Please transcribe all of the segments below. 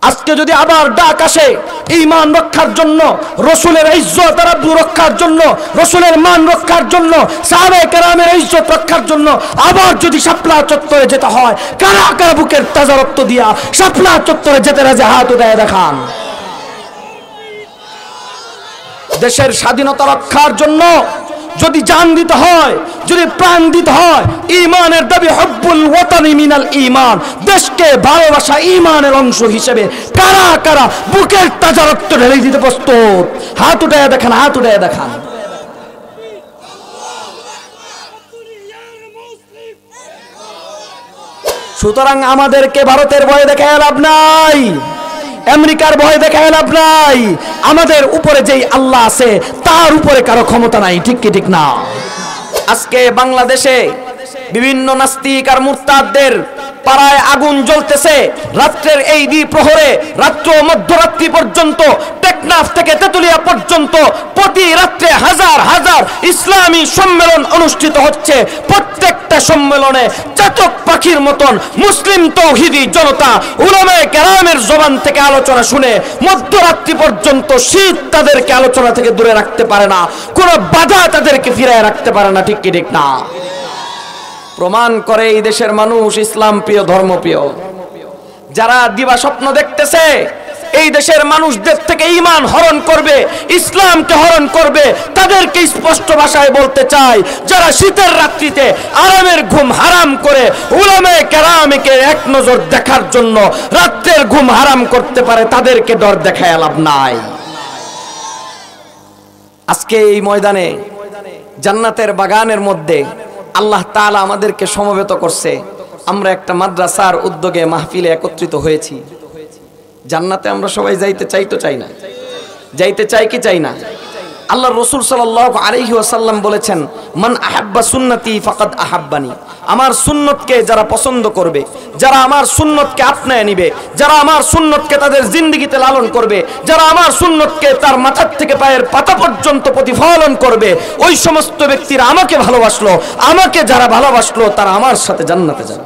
আজকে যদি আবার ডাক আসে ঈমান রক্ষার জন্য, রাসূলের ইজ্জত আর আব্রু রক্ষার জন্য, রাসূলের মান রক্ষার জন্য, সাহাবায়ে কেরামের ইজ্জত রক্ষার জন্য আবার যদি শাপলা চত্বরে যেতে হয়, কারা কারা বুকের তাজা রক্ত দিয়া শাপলা চত্বরে যেতে রাজি হাত উঠায় দেখান। দেশের স্বাধীনতা রক্ষার জন্য যদি জান দিতে হয়, যদি প্রাণ দিতে হয়, ঈমানের দাবি হুব্বুল ওয়াতানি মিনাল ঈমান, দেশকে ভালোবাসা ঈমানের অংশ হিসেবে কারা কারা বুকের তাজা রক্ত ঢেলে দিতে প্রস্তুত? হাত উঠায় দেখান, হাত উঠায় দেখান। সুতরাং আমাদেরকে ভারতের ভয় দেখায় লাভ নাই, আমেরিকার ভয় দেখায় লাভ নাই। আমাদের উপরে যেই আল্লাহ আছে তার উপরে কারো ক্ষমতা নাই, ঠিক কি ঠিক না? আজকে বাংলাদেশে বিভিন্ন নাস্তিক আর মুরতাদদের পাড়ায় আগুন জ্বলতেছে। রাত্রের এই দ্বিপ্রহরে, রাত্র মধ্যরাত্রি পর্যন্ত, টেকনাফ থেকে তেতুলিয়া পর্যন্ত প্রতি রাত্রে হাজার হাজার ইসলামী সম্মেলন অনুষ্ঠিত হচ্ছে। প্রত্যেকটা সম্মেলনে চাতক পাখির মতন মুসলিম তৌহিদি জনতা উলামায়ে কেরামের জবান থেকে আলোচনা শুনে মধ্যরাত্রি পর্যন্ত শীত তাদেরকে আলোচনা থেকে দূরে রাখতে পারে না, কোনো বাধা তাদেরকে ফিরায় রাখতে পারে না, ঠিক কি ঠিক না? প্রমাণ করে এই দেশের মানুষ ইসলাম প্রিয়, ধর্মপ্রিয়। যারা দিবা স্বপ্ন দেখতেছে এই দেশের মানুষদের থেকে ঈমান হরণ করবে, ইসলামকে হরণ করবে, তাদেরকে স্পষ্ট ভাষায় বলতে চাই, যারা শীতের রাত্রিতে আরামের ঘুম হারাম করে উলামায়ে কেরামকে এক নজর দেখার জন্য রাত্রের ঘুম হারাম করতে পারে, তাদেরকে ডর দেখায় লাভ নাই। আজকে এই ময়দানে জান্নাতের বাগানের মধ্যে আল্লাহ তাআলা আমাদেরকে সমবেত করছে। আমরা একটা মাদ্রাসার উদ্যোগে মাহফিলে একত্রিত হয়েছি। জান্নাতে আমরা সবাই যাইতে চাই তো চাই না? যাইতে চাই কি চাই না? আল্লাহর রাসূল সাল্লাল্লাহু আলাইহি ওয়াসাল্লাম বলেছেন, মান আহাব্বা সুন্নতি ফাকাদ আহাব্বানি। আমার সুন্নতকে যারা পছন্দ করবে, যারা আমার সুন্নতকে আপনায় নিবে, যারা আমার সুন্নতকে তাদের জিন্দেগিতে লালন করবে, যারা আমার সুন্নতকে তার মাথার থেকে পায়ের পাতা পর্যন্ত প্রতিফলন করবে, ওই সমস্ত ব্যক্তিরা আমাকে ভালোবাসলো। আমাকে যারা ভালোবাসলো তারা আমার সাথে জান্নাতে যাবে।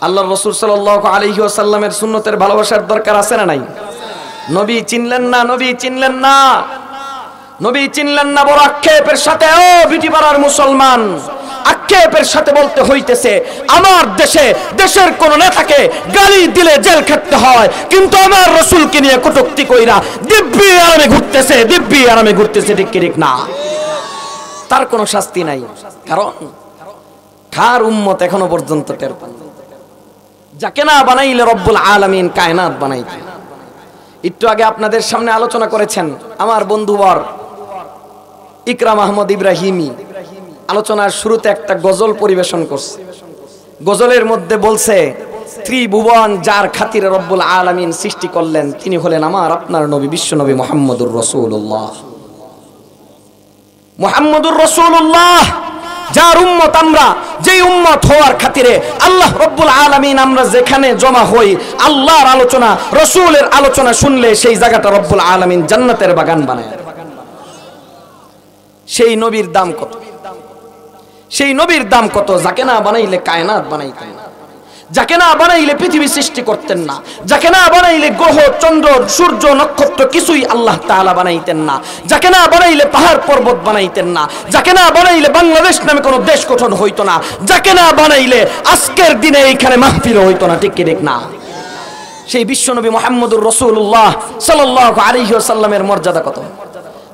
আল্লাহর রাসূল সাল্লাল্লাহু আলাইহি ওয়াসাল্লামের সুন্নতের ভালোবাসার দরকার আছে না নাই? নবী চিনলেন না, নবী চিনলেন না, নবী চিনলেন না। বড় আক্ষেপের সাথে, ও বিটি পাড়ার মুসলমান, আক্ষেপের সাথে বলতে হইতেছে, আমার দেশে দেশের কোন নেতাকে গালি দিলে জেল খাটতে হয়, কিন্তু আমার রাসূলকে নিয়ে কটূক্তি কইরা দিব্যি আরামে ঘুরতেছে, দিব্যি আরামে ঘুরতেছে, ঠিক কি ঠিক না? তার কোনো শাস্তি নাই, কারণ কার উম্মত এখনো পর্যন্ত টের পান না। যাকে না বানাইলে রব্বুল আলামিন কায়নাত বানাইতেন। একটু আগে আপনাদের সামনে আলোচনা করেছেন আমার বন্ধুবর ইকরাম আহমদ ইব্রাহিমি। আলোচনার শুরুতে একটা গজল পরিবেশন করছে। গজলের মধ্যে বলছে, ত্রিভুবন যার খাতিরে রব্বুল আলামিন সৃষ্টি করলেন তিনি হলেন আমার আপনার নবী, বিশ্ব নবী মুহাম্মদুর রাসূলুল্লাহ। মুহাম্মদুর রাসূলুল্লাহ যার উম্মত আমরা, যেই উম্মত হওয়ার খাতিরে আল্লাহ রব্বুল আলামিন আমরা যেখানে জমা হই, আল্লাহর আলোচনা, রাসূলের আলোচনা শুনলে সেই জায়গাটা রব্বুল আলামিন জান্নাতের বাগান বানায়। সেই নবীর দাম কত, সেই নবীর দাম কত! যাকে না বানাইলে কায়নাত বানাইতেন না, যাকে না বানাইলে পৃথিবী সৃষ্টি করতেন না, যাকে না বানাইলে গ্রহ চন্দ্র সূর্য নক্ষত্র কিছুই আল্লাহ তাআলা বানাইতেন না, যাকে না বানাইলে পাহাড় পর্বত বানাইতেন না, যাকে না বানাইলে বাংলাদেশ নামে কোনো দেশ গঠন হইতো না, যাকে না বানাইলে আজকের দিনে এইখানে মাহফিল হইতো না, ঠিক কি ঠিক না? সেই বিশ্বনবী মুহাম্মদুর রাসূলুল্লাহ সাল্লাল্লাহু আলাইহি ওয়াসাল্লামের মর্যাদা কত!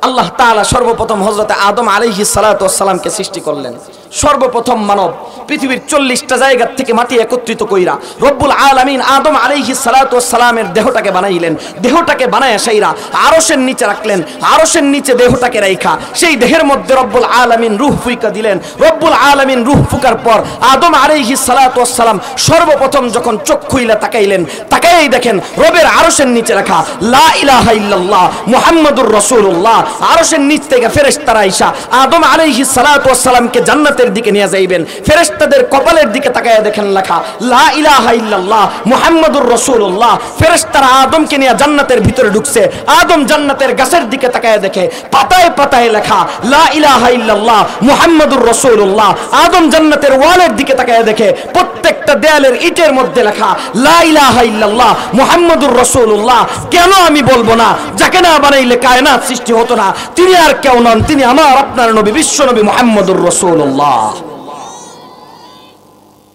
আল্লাহ তাআলা সর্বপ্রথম হযরত আদম আলাইহিস সালাতু ওয়াস সালামকে সৃষ্টি করলেন। সর্বপ্রথম মানব পৃথিবীর 40টা জায়গা থেকে মাটি একত্রিত কইরা রব্বুল আলামিন আদম আলাইহিস সালাতু ওয়াস সালামের দেহটাকে বানাইলেন। দেহটাকে বানায়া সাইরা আরশের নিচে রাখলেন। আরশের নিচে দেহটাকে রাইখা সেই দেহের মধ্যে রব্বুল আলামিন রূহ ফুঁকা দিলেন। রব্বুল আলামিন রূহ ফুঁকার পর আদম আলাইহিস সালাতু ওয়াস সালাম সর্বপ্রথম যখন চোখ খুইলা তাকাইলেন, তাকাইই দেখেন রবের আরশের নিচে রাখা লা ইলাহা ইল্লাল্লাহ মুহাম্মাদুর রাসূলুল্লাহ। আরশের নিচ থেকে ফেরেশতারা আইসা আদম আলাইহিস সালাতু ওয়াস সালামকে জান্নাতে জান্নাতের দিকে নিয়ে যাইবেন, ফেরেশতাদের কপালের দিকে তাকায়া দেখেন লেখা লা ইলাহা ইল্লাল্লাহ মুহাম্মাদুর রাসূলুল্লাহ। ফেরেশতারা আদমকে নিয়ে জান্নাতের ভিতরে ঢুকছে, আদম জান্নাতের গাছের দিকে তাকায়া দেখে পাতায় পাতায় লেখা লা ইলাহা ইল্লাল্লাহ মুহাম্মাদুর রাসূলুল্লাহ। আদম জান্নাতের ওয়ালের দিকে তাকায়া দেখে প্রত্যেকটা দেয়ালের ইটের মধ্যে লেখা লা ইলাহা ইল্লাল্লাহ মুহাম্মাদুর রাসূলুল্লাহ। কেন আমি বলবো না? যাকে না বানাইলে কায়নাত সৃষ্টি হতো না, তিনি আর কেউ নন, তিনি আমার আপনার নবী, বিশ্ব নবী মুহাম্মাদুর রাসূলুল্লাহ।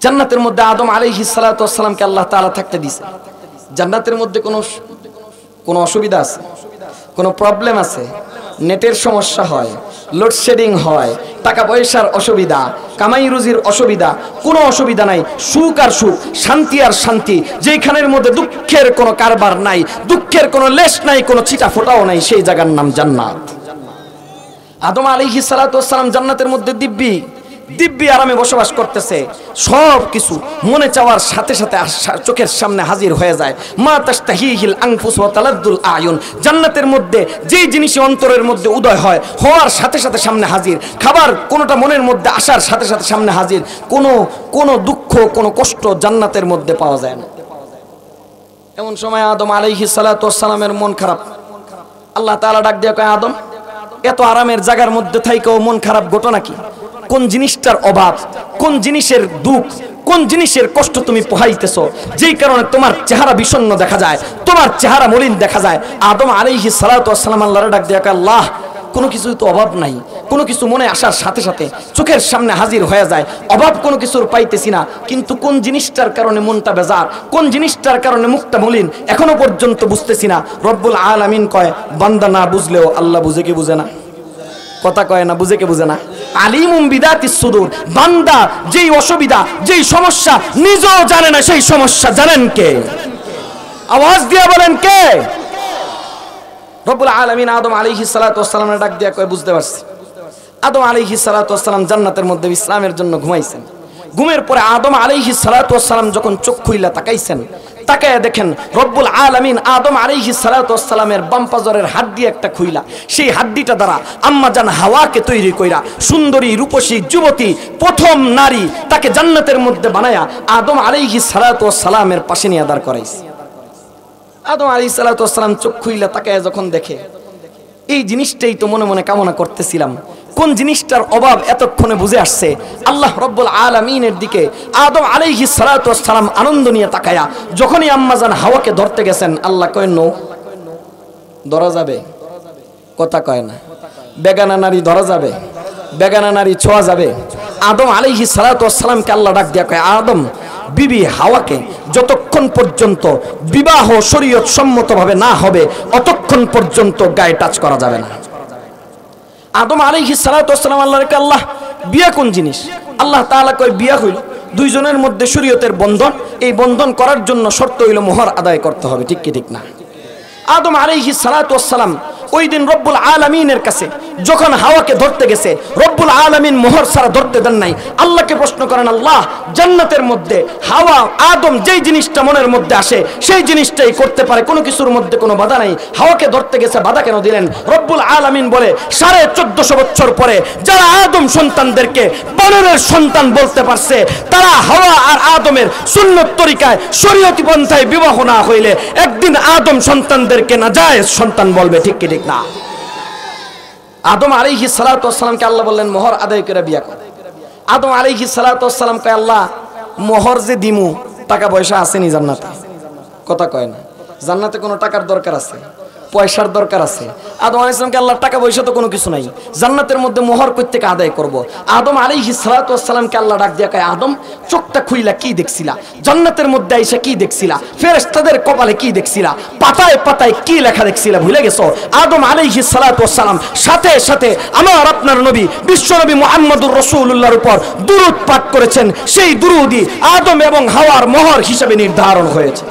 জান্নাতের মধ্যে আদম আলাইহিস সালাতু ওয়াস সালামকে আল্লাহ তাআলা থাকতে দিয়েছে। জান্নাতের মধ্যে কোনো অসুবিধা আছে? কোনো প্রবলেম আছে? নেটের সমস্যা হয়, লোডশেডিং হয়, টাকা পয়সার অসুবিধা, কামাই রুজির অসুবিধা, কোনো অসুবিধা নাই। সুখ আর সুখ, শান্তি আর শান্তি, যেখানের মধ্যে দুঃখের কোনো কারবার নাই, দুঃখের কোনো লেশ নাই, কোনো ছিটা ফোটাও নাই, সেই জায়গার নাম জান্নাত। আদম আলাইহিস সালাতু ওয়াস সালাম জান্নাতের মধ্যে দিব্যি আরামে বসবাস করতেছে। সব কিছু মনে চাওয়ার সাথে সাথে চোখের সামনে হাজির হয়ে যায়। মা তাশতাহিহিল আনফুস ওয়া তালাদ্দুল আয়ুন। জান্নাতের মধ্যে যেই জিনিস অন্তরের মধ্যে উদয় হয়, হওয়ার সাথে সাথে সামনে হাজির। খাবার কোনোটা মনের মধ্যে আসার সাথে সাথে সামনে হাজির। কোনো দুঃখ, কোনো কষ্ট জান্নাতের মধ্যে পাওয়া যায় না। এমন সময় আদম আলাইহিস সালাতু ওয়াস সালামের মন খারাপ। আল্লাহ তাআলা ডাক দিয়ে কয়, আদম, এত আরামের জায়গার মধ্যে থাইকেও মন খারাপ ঘটনা কি? কোন জিনিসটার অভাব, কোন জিনিসের দুঃখ, কোন জিনিসের কষ্ট তুমি পোহাইতেছো, যেই কারণে তোমার চেহারা বিষণ্ণ দেখা যায়, তোমার চেহারা মলিন দেখা যায়? আদম আলাইহিস সালাতু ওয়াস সালাম আল্লাহর ডাক দিয়ে কয়, আল্লাহ, কোনো কিছু তো অভাব নাই, কোনো কিছু মনে আসার সাথে সাথে চোখের সামনে হাজির হয়ে যায়, অভাব কোনো কিছুর পাইতেছি না, কিন্তু কোন জিনিসটার কারণে মনটা বেজার, কোন জিনিসটার কারণে মুখটা মলিন, এখনো পর্যন্ত বুঝতেছি না। রব্বুল আলামিন কয়, বান্দা না বুঝলেও আল্লাহ বুঝে কি বুঝে না? কথা কয় না, বুঝে কে বুঝে না? আলিমুম বিদাতিস সুদূর। বান্দা যেই অসুবিধা, যেই সমস্যা নিজেও জানে না, সেই সমস্যা জানেন কে? আওয়াজ দিয়ে বলেন কে? রব্বুল আলামিন আদম আলাইহিস সালাতু ওয়াস সালামের ডাক দিয়া কয়, বুঝতে পারছি। আদম আলাইহিস সালাতু ওয়াস সালাম জান্নাতের মধ্যে বিশ্রামের জন্য ঘুমাইছেন। ঘুমের পরে আদম আলাইহিস সালাতু ওয়াস সালাম যখন চোখ খুইলা তাকাইছেন, তাকায়া দেখেন রব্বুল আলামিন আদম আলাইহিস সালাতু ওয়াস সালামের বাম পাজরের হাড্ডি একটা খুইলা, সেই হাড্ডিটা দ্বারা আম্মা জান হাওয়াকে তৈরি কইরা সুন্দরী রূপসী যুবতী প্রথম নারী তাকে জান্নাতের মধ্যে বানায়া আদম আলাইহিস সালাতু ওয়াস সালামের পাশে নিয়ে দাঁড় করাইছে। আদম আলাইহিস সালাতু ওয়াস সালাম চোখ খুইলা তাকায়া যখন দেখে, এই জিনিসটাই তো মনে মনে কামনা করতেছিলাম, কোন জিনিসটার অভাব এতক্ষণে বুঝে আসছে। আল্লাহ রব্বুল আলামিনের দিকে আদম আলাইহিস সালাতু ওয়াস সালাম আনন্দ নিয়ে তাকায়া যখনই আম্মা জান হাওয়াকে ধরতে গেছেন, আল্লাহ কয়, নো, ধরা যাবে? কথা কয় না। বেগানা নারী ধরা যাবে? বেগানা নারী ছোঁয়া যাবে? আদম আলাইহিস সালাতু ওয়াস সালামকে আল্লাহ ডাক দিয়া কয়, আদম, বিবি হাওয়াকে যতক্ষণ পর্যন্ত বিবাহ শরীয়ত সম্মতভাবে না হবে অতক্ষণ পর্যন্ত গায়ে টাচ করা যাবে না। আদম আলাইহিস সালাতু ওয়াস সালাম আল্লাহর কয়, আল্লাহ, বিয়া কোন জিনিস? আল্লাহ তাআলা কয়, বিয়া হইল দুইজনের মধ্যে শরীয়তের বন্ধন, এই বন্ধন করার জন্য শর্ত হইল মোহর আদায় করতে হবে। ঠিক কি ঠিক না? আদম আলাইহিস সালাতু ওয়াস সালাম ওই দিন রব্বুল আলামিনের কাছে যখন হাওয়াকে ধরতে গেছে, রব্বুল আলামিন মোহর ছাড়া ধরতে দেন নাই। আল্লাহকে প্রশ্ন করেন, আল্লাহ, জান্নাতের মধ্যে হাওয়া আদম যেই জিনিসটা মনের মধ্যে আসে সেই জিনিসটাই করতে পারে, কোনো কিছুর মধ্যে কোনো বাধা নাই, হাওয়াকে ধরতে গেছে, বাধা কেন দিলেন? রব্বুল আলামিন বলে, 1450 বছর পরে যারা আদম সন্তানদেরকে বানরের সন্তান বলতে পারছে, তারা হাওয়া আর আদমের সুন্নত তরিকায় শরীয়তি পন্থায় বিবাহ না হইলে একদিন আদম সন্তানদেরকে নাজায়েজ সন্তান বলবে। ঠিক কি ঠিক না? আদম আলাইহিস সালাতু ওয়াস সালামকে আল্লাহ বললেন, মোহর আদায় করে বিয়া কর। আদম আলাইহিস সালাতু ওয়াস সালাম কয়, আল্লাহ, মোহর যে দিমু, টাকা পয়সা আসেনি জান্নাতে? কথা কয় না। জান্নাতে কোনো টাকার দরকার আছে? পয়সার দরকার আছে? আদম আলাইহিস সালামকে আল্লাহ, টাকা পয়সা তো কোনো কিছু নাই, জান্নাতের মধ্যে মোহর কই থেকে আদায় করব? আদম আলাইহিস সালাতু ওয়াস সালামকে আল্লাহ ডাক দিয়া কয়, আদম, চোখটা খুইলা কি দেখছিলা? জান্নাতের মধ্যে আইসা কি দেখছিলা? ফেরেশতাদের কপালে কি দেখছিলা? পাতায় পাতায় কি লেখা দেখছিলা? ভুলে গেছো? আদম আলাইহিস সালাতু ওয়াস সালাম সাথে সাথে আমার আপনার নবী বিশ্ব নবী মুহাম্মদুর রাসূলুল্লাহর উপর দুরূদ পাঠ করেছেন। সেই দুরূদই আদম এবং হাওয়ার মোহর হিসেবে নির্ধারণ হয়েছে।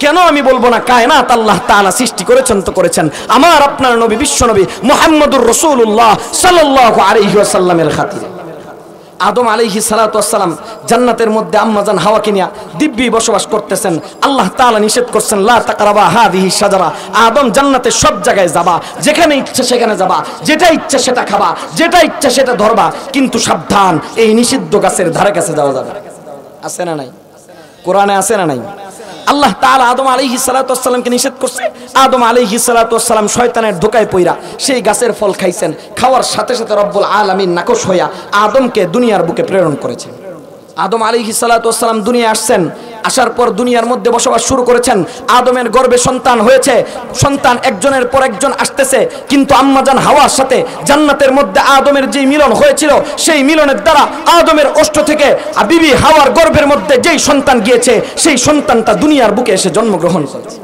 কেন আমি বলবো না? কায়নাত আল্লাহ তাআলা সৃষ্টি করেছেন তো করেছেন আমার আপনার নবী বিশ্ব নবী মুহাম্মদুর রাসূলুল্লাহ সাল্লাল্লাহু আলাইহি ওয়াসাল্লামের খাতিরে। আদম আলাইহিস সালাতু ওয়াস সালাম জান্নাতের মধ্যে আম্মাজান হাওয়াকে নিয়ে দিব্যি বসবাস করতেছেন। আল্লাহ তাআলা নিষেধ করছেন লা তাকরাবা হাযিহি শাজারা, আদম জান্নাতের সব জায়গায় যাবা, যেখানে ইচ্ছা সেখানে যাবা, যেটা ইচ্ছা সেটা খাবা, যেটা ইচ্ছা সেটা ধরবা, কিন্তু সাবধান এই নিষিদ্ধ গাছের ধারে কাছে যাওয়া যাবে। আছে না নাই? কোরআনে আছে না নাই? আল্লাহ তাআলা আদম আলাইহিস সালাতু ওয়াস সালামকে নিষেধ করছে। আদম আলাইহিস সালাতু ওয়াস সালাম শয়তানের ধোঁকায় পইরা সেই গাছের ফল খাইছেন। খাওয়ার সাথে সাথে রব্বুল আলামিন নাকশ হইয়া আদমকে দুনিয়ার বুকে প্রেরণ করেছেন। আদম আলাইহিস সালাতু ওয়াস সালাম দুনিয়ায় আসছেন, আসার পর দুনিয়ার মধ্যে বসবাস শুরু করেছেন। আদমের গর্ভে সন্তান হয়েছে, সন্তান একজনের পর একজন আসতেছে, কিন্তু আম্মাজান হাওয়ার সাথে জান্নাতের মধ্যে আদমের যে মিলন হয়েছিল, সেই মিলনের দ্বারা আদমের ওষ্ঠ থেকে বিবি হাওয়ার গর্ভের মধ্যে যেই সন্তান গিয়েছে, সেই সন্তানটা দুনিয়ার বুকে এসে জন্মগ্রহণ করেছে।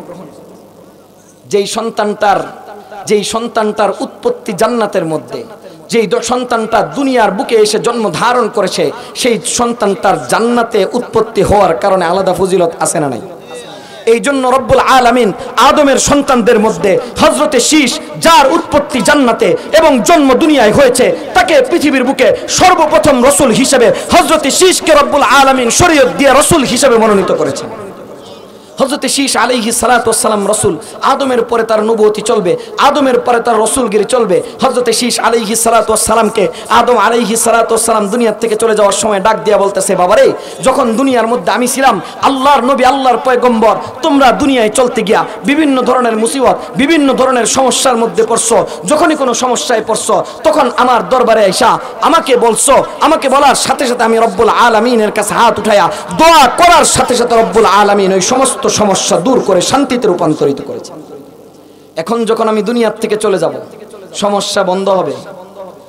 যেই সন্তানটার উৎপত্তি জান্নাতের মধ্যে, যেই সন্তানটা দুনিয়ার বুকে এসে জন্ম ধারণ করেছে, সেই সন্তানটার জান্নাতে উৎপত্তি হওয়ার কারণে আলাদা ফজিলত আছে না নাই? এই জন্য রব্বুল আলামিন আদমের সন্তানদের মধ্যে হযরতে শীশ, যার উৎপত্তি জান্নাতে এবং জন্ম দুনিয়ায় হয়েছে, তাকে পৃথিবীর বুকে সর্বপ্রথম রাসূল হিসেবে হযরতে শীশকে রব্বুল আলামিন শরীয়ত দিয়ে রাসূল হিসেবে মনোনীত করেছেন। হযরতে শীশ আলাইহিস সালাতু ওয়াস সালাম রাসূল, আদমের পরে তার নবুয়তি চলবে, আদমের পরে তার রাসূলগিরি চলবে। হযরতে শীশ আলাইহিস সালাতু ওয়াস সালামকে আদম আলাইহিস সালাতু ওয়াস সালাম দুনিয়ার থেকে চলে যাওয়ার সময় ডাক দিয়া বলতেছে, বাবারে, যখন দুনিয়ার মধ্যে আমি ছিলাম, আল্লাহর নবী, আল্লাহর পয়গম্বর, তোমরা দুনিয়ায় চলতে গিয়া বিভিন্ন ধরনের মুসিবত, বিভিন্ন ধরনের সমস্যার মধ্যে পড়ছো। যখনই কোনো সমস্যায় পড়ছো, তখন আমার দরবারে আইসা আমাকে বলছো, আমাকে বলার সাথে সাথে আমি রব্বুল আলামিনের কাছে হাত উঠাইয়া দোয়া করার সাথে সাথে রব্বুল আলামিন ওই সমস্ত সমস্যা দূর করে শান্তিতে রূপান্তরিত করেছে। এখন যখন আমি দুনিয়ার থেকে চলে যাব, সমস্যা বন্ধ হবে?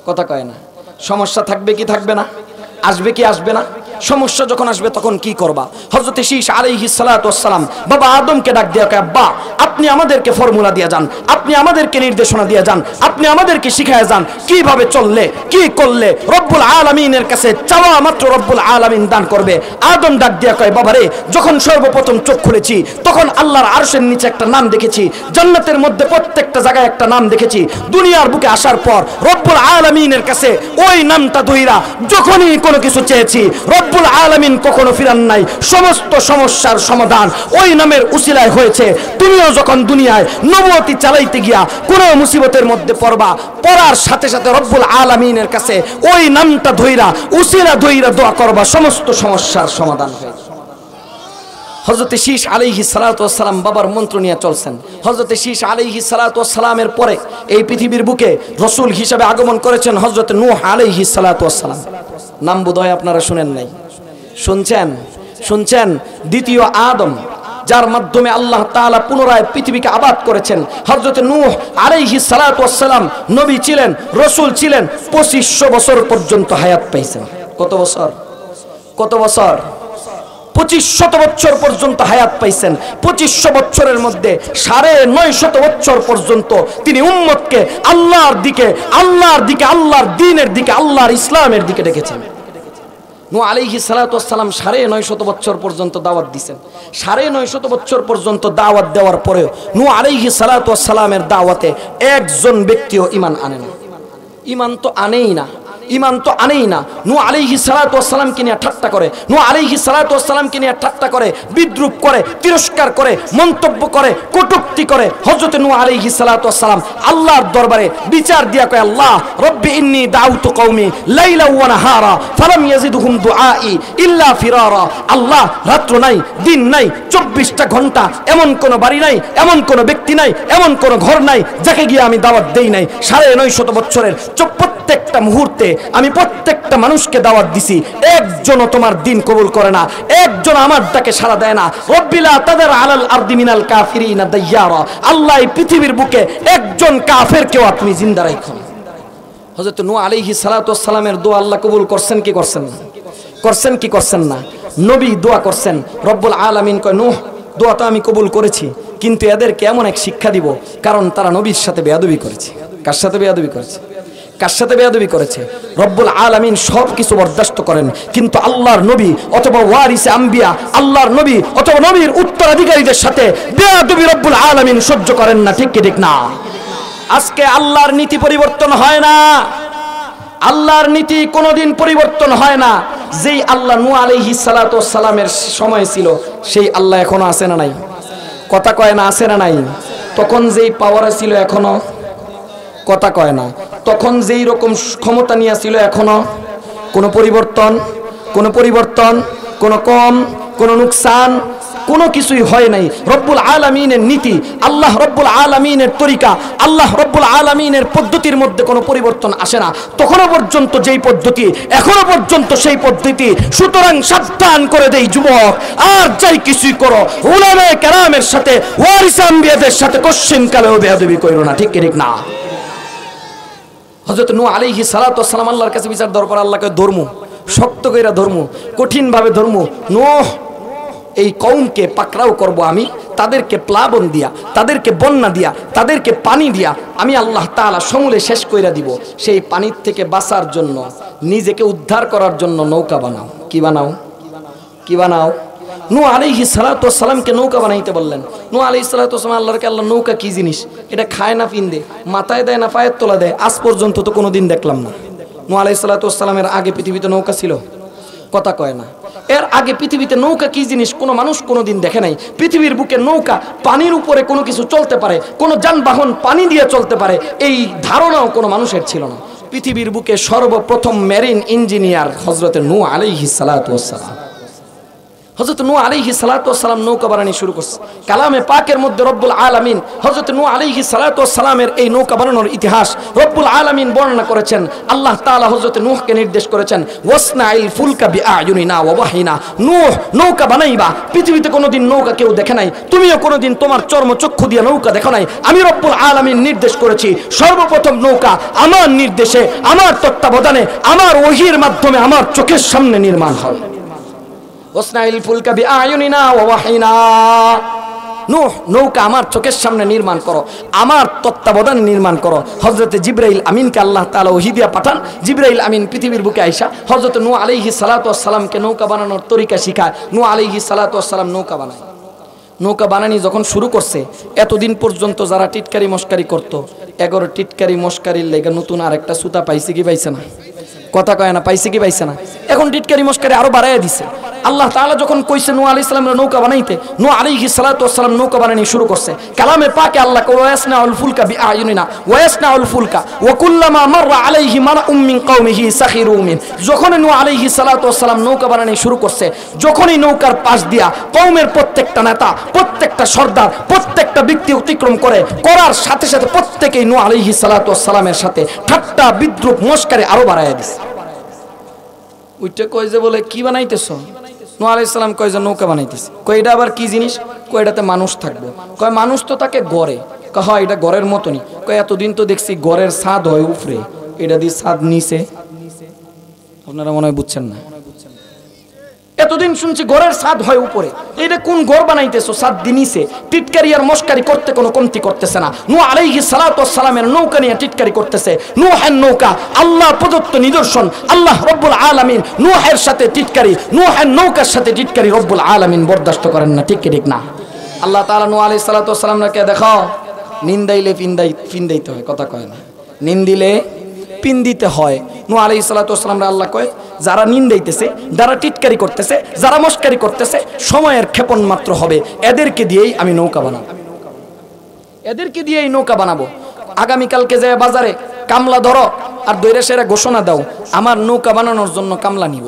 কথা কয় না। সমস্যা থাকবে কি থাকবে না? আসবে কি আসবে না? সমস্যা যখন আসবে তখন কি করবা? হযরতে শীশ আলাইহিস সালাতু ওয়াস সালাম বাবা আদমকে ডাক দিয়া কয়, আব্বা, আপনি আমাদেরকে ফর্মুলা দিয়ে যান, আপনি আমাদেরকে নির্দেশনা দিয়ে যান, আপনি আমাদেরকে শিখায় যান কিভাবে চললে, কি করলে রব্বুল আলামিনের কাছে চাওয়া মাত্র রব্বুল আলামিন দান করবে। আদম ডাক দিয়া কয়, বাবারে, যখন সর্বপ্রথম চোখ খুলেছি, তখন আল্লাহর আরশের নিচে একটা নাম দেখেছি, জান্নাতের মধ্যে প্রত্যেকটা জায়গায় একটা নাম দেখেছি। দুনিয়ার বুকে আসার পর রব্বুল আলামিনের কাছে ওই নামটা ধইরা যখনই কোনো কিছু চেয়েছি, রব্বুল আলামিন কখনো ফিরান নাই। সমস্ত সমস্যার সমাধান ওই নামের উসিলায় হয়েছে। তুমিও যখন দুনিয়ায় নবুয়তি চালাইতে গিয়া কোনো মুসিবতের মধ্যে পড়বা, পড়ার সাথে সাথে রব্বুল আলামিনের কাছে ওই নামটা ধইরা, উসিলা ধইরা দোয়া করবা, সমস্ত সমস্যার সমাধান হয়েছে। হযরতে শীশ আলাইহিস সালাতু ওয়াস সালাম বাবার মন্ত্র নিয়ে চলছেন। হযরতে শীশ আলাইহিস সালাতু ওয়াস সালামের পরে এই পৃথিবীর বুকে রাসূল হিসেবে আগমন করেছেন হযরতে নূহ আলাইহিস সালাতু ওয়াস সালাম। নাম বোধহয় আপনারা শুনেন নাই, শুনছেন? দ্বিতীয় আদম, যার মাধ্যমে আল্লাহ তাআলা পুনরায় পৃথিবীকে আবাদ করেছেন। হযরতে নূহ আলাইহিস সালাতু ওয়াস সালাম নবী ছিলেন, রাসূল ছিলেন, 2500 বছর পর্যন্ত হায়াত পাইছেন। কত বছর? 2500 বছর পর্যন্ত হায়াত পাইছেন। 2500 বছরের মধ্যে 950 বছর পর্যন্ত তিনি উম্মতকে আল্লাহর দিকে, আল্লাহর দ্বীনের দিকে, আল্লাহর ইসলামের দিকে ডেকেছেন। নূহ আলাইহিস সালাতু ওয়াস সালাম 950 বছর পর্যন্ত দাওয়াত দিয়েছেন। 950 বছর পর্যন্ত দাওয়াত দেওয়ার পরেও নূহ আলাইহিস সালাতু ওয়াস সালামের দাওয়াতে একজন ব্যক্তিও ঈমান আনে না। ঈমান তো আনেই না। নূহ আলাইহিস সালাতু ওয়াস সালামকে নিয়ে ঠাট্টা করে, নূহ আলাইহিস সালাতু ওয়াস সালামকে নিয়ে ঠাট্টা করে, বিদ্রূপ করে, তিরস্কার করে, মন্তব্য করে, কটূক্তি করে। হযরত নূহ আলাইহিস সালাতু ওয়াস সালাম আল্লাহর দরবারে বিচার দিয়া কয়, আল্লাহ রব্বি ইন্নী দাউতু কওমি লাইলা ওয়া নাহারা ফালাম ইয়াজিদহুম দুআই ইল্লা ফিরারা। আল্লাহ, রাত্র নাই, দিন নাই, 24টা ঘন্টা এমন কোন বাড়ি নাই, এমন কোন ব্যক্তি নাই, এমন কোন ঘর নাই যাকে গিয়ে আমি দাওয়াত দেই নাই। 950 বছরের প্রত্যেকটা মুহূর্তে আমি প্রত্যেকটা মানুষকে দাওয়াত দিছি, একজনও তোমার দিন কবুল করে না, একজন আমার ডাকে সাড়া দেয় না। রব্বিলা তাদের আলাল আরদি মিনাল কাফিরিনা দাইয়ারা। আল্লাহ, এই পৃথিবীর বুকে একজন কাফেরকেও আপনি জিন্দা রাখুন। হযরত নূহ আলাইহিস সালাতু ওয়াস সালামের দোয়া আল্লাহ কবুল করছেন কি করছেন না? নবী দোয়া করছেন, রব্বুল আলামিন কয়, নূহ, দোয়া তো আমি কবুল করেছি, কিন্তু এদেরকে এমন এক শিক্ষা দিব, কারণ তারা নবীর সাথে বেয়াদবি করেছে। কার সাথে বেয়াদবি করেছে? রব্বুল আলামিন সব কিছু বরদাস্ত করেন, কিন্তু আল্লাহর নবী অথবা ওয়ারিসে আম্বিয়া, আল্লাহর নবী অথবা নবীর উত্তরাধিকারীদের সাথে বেয়াদবি রব্বুল আলামিন সহ্য করেন না। ঠিক কি ঠিক না? আজকে আল্লাহর নীতি পরিবর্তন হয় না, আল্লাহর নীতি কোনোদিন পরিবর্তন হয় না। যেই আল্লাহ নূহ আলাইহিস সালাতু ওয়াস সালামের সময় ছিল সেই আল্লাহ এখনো আছে না নাই? কথা কয় না আছে না নাই? তখন যেই পাওয়ারে ছিল এখনো কথা কয় না। তখন যেই রকম ক্ষমতা নিয়ে ছিল এখনো কোনো পরিবর্তন, কোনো পরিবর্তন, কোনো কম, কোনো নুকসান, কোনো কিছুই হয় নাই। রব্বুল আলামিনের নীতি, আল্লাহ রব্বুল আলামিনের তরিকা, আল্লাহ রব্বুল আলামিনের পদ্ধতির মধ্যে কোনো পরিবর্তন আসে না। তখনও পর্যন্ত যেই পদ্ধতি এখনো পর্যন্ত সেই পদ্ধতি। সুতরাং সাবধান করে দেই যুবক, আর যাই কিছুই করো উলামায়ে কেরামের সাথে, ওয়ারিসে আম্বিয়াদের সাথে কোশ্চিন কালেও বেয়াদবি কইরো না। ঠিক কি ঠিক না? হযরত নূহ আলাইহিস সালাতু ওয়াস সালাম আল্লাহর কাছে বিচার দেওয়ার পর আল্লাহকে ধর্ম শক্ত কইরা ধর্ম, কঠিনভাবে ধর্ম, নূহ এই কওমকে পাকড়াও করব আমি, তাদেরকে প্লাবন দিয়া, তাদেরকে বন্যা দিয়া, তাদেরকে পানি দিয়া আমি আল্লাহ তাআলা সমূলে শেষ কইরা দিব। সেই পানির থেকে বাঁচার জন্য, নিজেকে উদ্ধার করার জন্য নৌকা বানাও। কি বানাও? কি বানাও? নূহ আলাইহিস সালাতু ওয়াস সালামকে নৌকা বানাইতে বললেন। নূহ আলাইহিস সালাতু ওয়াস সালাম আল্লাহকে, আল্লাহ নৌকা কি জিনিস? এটা খায় না পিন্দে, মাথায় দেয় না পায়ের তলা দেয়? আজ পর্যন্ত তো কোনোদিন দেখলাম না। নূহ আলাইহিস সালাতু ওয়াস সালামের আগে পৃথিবীতে নৌকা ছিল? কথা কয় না। এর আগে পৃথিবীতে নৌকা কি জিনিস কোনো মানুষ কোনোদিন দেখে নাই। পৃথিবীর বুকে নৌকা, পানির উপরে কোনো কিছু চলতে পারে, কোনো যানবাহন পানি দিয়ে চলতে পারে, এই ধারণাও কোনো মানুষের ছিল না। পৃথিবীর বুকে সর্বপ্রথম মেরিন ইঞ্জিনিয়ার হযরত নূহ আলাইহিস সালাতু ওয়াস সালাম। হযরত নূহ আলাইহিস সালাতু ওয়াস সালাম নৌকা বানানো শুরু করছে। কালামে পাকের মধ্যে রব্বুল আলামিন হযরত নূহ আলাইহিস সালাতু ওয়াস সালামের এই নৌকা বানানোর ইতিহাস রব্বুল আলামিন বর্ণনা করেছেন। আল্লাহ তাআলা হযরত নূহকে নির্দেশ করেছেন, ওয়াসনাইল ফুলকা বিআয়ুনিনা ওয়া ওয়াহিনা, নূহ নৌকা বানাইবা। পৃথিবীতে কোনোদিন নৌকা কেউ দেখে নাই, তুমিও কোনোদিন তোমার চর্মচক্ষু দিয়ে নৌকা দেখো নাই। আমি রব্বুল আলামিন নির্দেশ করেছি, সর্বপ্রথম নৌকা আমার নির্দেশে, আমার তত্ত্বাবধানে, আমার ওহীর মাধ্যমে আমার চোখের সামনে নির্মাণ হবে। ওয়াসনাইল ফুলকা বিআয়ুনিনা ওয়া ওয়াহিনা, নূহ নৌকা আমার চোখের সামনে নির্মাণ করো, আমার তত্ত্বাবধানে নির্মাণ করো। হযরত জিবরাইল আমিনকে আল্লাহ তাআলা ওহী দিয়া পাঠান। জিবরাইল আমিন পৃথিবীর বুকে আইসা হযরত নূহ আলাইহিস সালাতু ওয়াস সালামকে নৌকা বানানোর তরিকা শিখায়। নূহ আলাইহিস সালাতু ওয়াস সালাম নৌকা বানায়। নৌকা বানানি যখন শুরু করছে, এতদিন পর্যন্ত যারা টিটকারি মস্কারি করত, 11 টিটকারি মস্কারির লেগে নতুন আরেকটা সুতা পাইছে কি পাইছে না? কথা কয় না, পাইছে কি পাইছে না? এখন টিটকারি মস্কারি আরো বাড়াইয়া দিছে। আল্লাহ তাআলা যখন কইছে নূহ আলাইহিস সালামের নৌকা বানাইতে, নূহ আলাইহিস সালাতু ওয়াস সালাম নৌকা বানানি শুরু করছে। কালামে পাকে আল্লাহ কয়, ওয়াসনাউল ফুলকা বিআয়ুনিনা ওয়াসনাউল ফুলকা ওয়া কুল্লামা মাররা আলাইহি মারউম মিন কওমিহি সাখিরু মিন। যখন নূহ আলাইহিস সালাতু ওয়াস সালাম নৌকা বানানি শুরু করছে, যখনই নৌকার পাশ দিয়া কওমের প্রত্যেকটা নেতা, প্রত্যেকটা সর্দার, প্রত্যেকটা ব্যক্তি অতিক্রম করার সাথে সাথে প্রত্যেকেই নূহ আলাইহিস সালাতু ওয়াস সালামের সাথে ঠাট্টা বিদ্রুপ মস্কারি আরো বাড়াইয়া দিছে। ওইটা কয় যে বলে কি বানাইতেছো? নূহ আলাইহিস সালাম কয় যে নৌকা বানাইতেছে। কয় এটা আবার কি জিনিস? কয় এটাতে মানুষ থাকবে। কয় মানুষ তো তাকে গড়ে। কয় হয় এটা গড়ের মতনই। কয় এতদিন তো দেখছি গড়ের ছাদ হয় উপরে, এটা দিয়ে ছাদ নিচে। আপনারা মনে হয় বুঝছেন না। এতদিন শুনছি ঘরের ছাদ হয় উপরে, এটা কোন ঘর বানাইতেছো? ছাদ দিনিছে। টিটকারি আর মস্কারি করতে কোনো কমতি করতেছে না। নূহ আলাইহিস সালাতু ওয়াস সালামের নৌকা নিয়ে টিটকারি করতেছে। নূহের নৌকা আল্লাহ প্রদত্ত নিদর্শন। আল্লাহ রব্বুল আলামিন নূহের সাথে টিটকারি, নূহের নৌকার সাথে টিটকারি রব্বুল আলামিন বরদাস্ত করেন না। ঠিক কি ঠিক না? আল্লাহ তাআলা নূহ আলাইহিস সালাতু ওয়াস সালামকে দেখো, নিন্দাইলে পিন্দাইতে হয়। কথা কয় না, নিন্দিলে পিন দিতে হয়। নূহ আলাইহিস সালাতু ওয়াস সালামরে আল্লাহ কয়, যারা নিন্দাইতেছে, যারা টিটকারি করতেছে, যারা মস্কারি করতেছে, সময়ের ক্ষেপণ মাত্র হবে, এদেরকে দিয়েই আমি নৌকা বানাবো, এদেরকে দিয়েই নৌকা বানাবো। আগামীকালকে যায় বাজারে কামলা ধরো আর দৈরা সেরা ঘোষণা দাও, আমার নৌকা বানানোর জন্য কামলা নিব।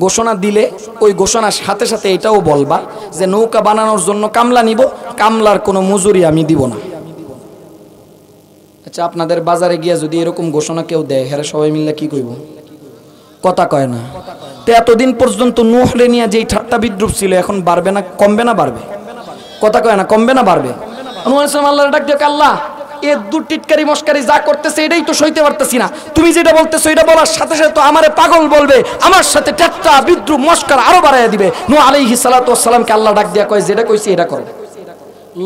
ঘোষণা দিলে ওই ঘোষণার সাথে সাথে এটাও বলবা যে নৌকা বানানোর জন্য কামলা নিব, কামলার কোনো মজুরি আমি দিব না। আচ্ছা, আপনাদের বাজারে গিয়া যদি এরকম ঘোষণা কেউ দেয়, হ্যাঁ সবাই মিললে কি কইব? কথা কয় না। তো এতদিন পর্যন্ত নূহ রে নিয়ে যেই ঠাট্টা বিদ্রুপ ছিল, এখন বাড়বে না কমবে না বাড়বে? কথা কয় না, কমবে না বাড়বে? নূহ আলাইহিস সালাম আল্লাহর ডাক দিয়ে, আল্লাহ এ দূর টিটকারি মস্কারি যা করতেছে এটাই তো সইতে পারতেছি না। তুমি যেটা বলতেছো এটা বলার সাথে সাথে তো আমারে পাগল বলবে, আমার সাথে ঠাট্টা বিদ্রুপ মস্কার আরো বাড়াইয়া দিবে। নূহ আলাইহিস সালাতু ওয়াস সালামকে আল্লাহ ডাক দিয়া কয়, যেটা কইছি এটা করো।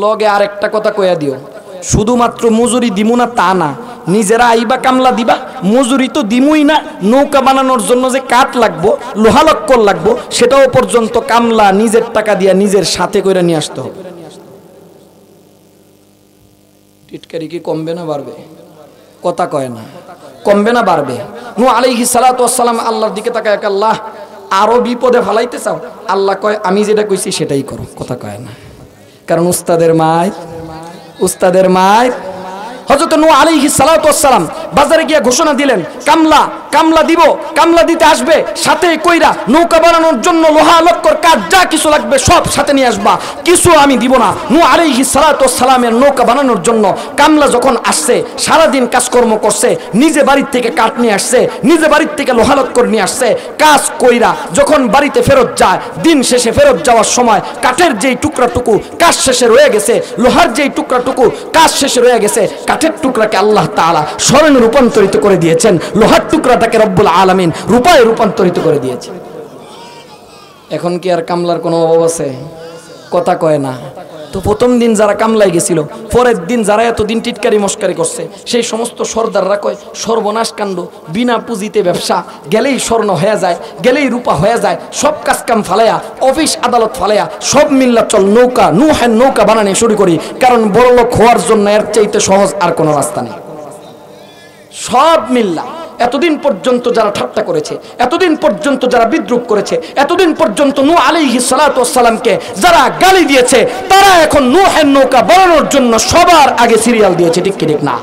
লগে আরেকটা কথা কইয়া দিও, শুধুমাত্র মজুরি দিমু না তা না, নিজেরা আইবা কামলা দিবা, মজুরি তো দিমুই না, নৌকা বানানোর জন্য যে কাঠ লাগবো, লোহা লক্কর লাগবো, সেটাও পর্যন্ত কামলা নিজের টাকা দিয়া নিজের সাথে করে নিয়ে আসতে হবে। টিটকারি কি কমবে না বাড়বে? কথা কয় না, কমবে না বাড়বে? নূহ আলাইহিস সালাতু ওয়াস সালাম আল্লাহর দিকে তাকায়, আল্লাহ আরো বিপদে ফেলাইতে চাও? আল্লাহ কয় আমি যেটা কইছি সেটাই করো। কথা কয় না, কারণ উস্তাদের মায়। হযরত নূহ আলাইহিস সালাতু ওয়াস সালাম বাজারে গিয়ে ঘোষণা দিলেন, কামলা দিব, কামলা দিতে আসবে, সাথে কইরা নৌকা বানানোর জন্য লোহা লক্কর কাঠ যা কিছু লাগবে সব সাথে নিয়ে আসবা, কিছু আমি দিব না। নূহ আলাইহিস সালাতু ওয়াস সালামের নৌকা বানানোর জন্য কামলা যখন আসছে, সারাদিন কাজকর্ম করছে, নিজে বাড়ির থেকে কাঠ নিয়ে আসছে, নিজে বাড়ির থেকে লোহা লক্কর নিয়ে আসছে, কাজ কইরা যখন বাড়িতে ফেরত যায়, দিন শেষে ফেরত যাওয়ার সময় কাঠের যেই টুকরাটুকু কাজ শেষে রয়ে গেছে, লোহার যেই টুকরাটুকু কাজ শেষে রয়ে গেছে, কাঠের টুকরাকে আল্লাহ তাআলা স্বর্ণে রূপান্তরিত করে দিয়েছেন, লোহার টুকরাটাকে রব্বুল আলামিন রূপায় রূপান্তরিত করে দিয়েছে। এখন কি আর কামলার কোনো অভাব আছে? কথা কয় না। তো প্রথম দিন যারা কামলায় গেছিল, পরের দিন যারা এতদিন টিটকারি মস্কারি করছে, সেই সমস্ত সর্দাররা কয় সর্বনাশ কাণ্ড, বিনা পুঁজিতে ব্যবসা, গেলেই স্বর্ণ হয়ে যায়, গেলেই রূপা হয়ে যায়, সব কাজ কাম ফালাইয়া, অফিস আদালত ফালাইয়া সব মিল্লা চল নৌকা, নূহের নৌকা বানানো শুরু করি, কারণ বড়লোক হওয়ার জন্য এর চাইতে সহজ আর কোনো রাস্তা নেই। সব মিল্লা এতদিন পর্যন্ত যারা ঠাট্টা করেছে, এতদিন পর্যন্ত যারা বিদ্রুপ করেছে, এতদিন পর্যন্ত নূহ আলাইহিস সালাতু ওয়াস সালামকে যারা গালি দিয়েছে, তারা এখন নূহের নৌকা বানানোর জন্য সবার আগে সিরিয়াল দিয়েছে। ঠিক কি ঠিক না?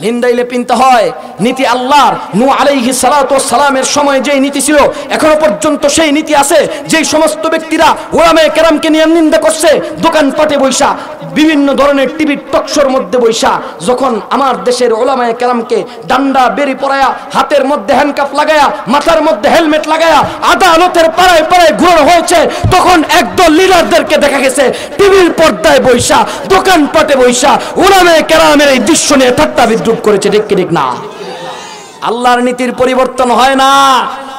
নিন্দাইলে পিনতে হয়। নীতি আল্লাহর। নূহ আলাইহিস সালাতু ওয়াস সালামের সময় যেই নীতি ছিল, এখনো পর্যন্ত সেই নীতি আছে। যেই সমস্ত ব্যক্তিরা উলামায়ে কেরামকে নিয়ে নিন্দা করছে, দোকানপাটে বৈশা, বিভিন্ন ধরনের টিভি টকশোর মধ্যে বৈশা, যখন আমার দেশের উলামায়ে কেরামকে ডান্ডা বেরি পরায়া, হাতের মধ্যে হ্যান্ডকাফ লাগায়া, মাথার মধ্যে হেলমেট লাগায়া আদালতের পাড়ায় পাড়ায় ঘুরানো হয়েছে, তখন একদল লিডারদেরকে দেখা গেছে টিভির পর্দায় বৈশা, দোকানপাটে বৈশা উলামায়ে কেরামের এই দৃশ্য নিয়ে ঠাট্টা বিদ্রুপ করেছে। ঠিক কি ঠিক না? আল্লাহর নীতির পরিবর্তন হয় না,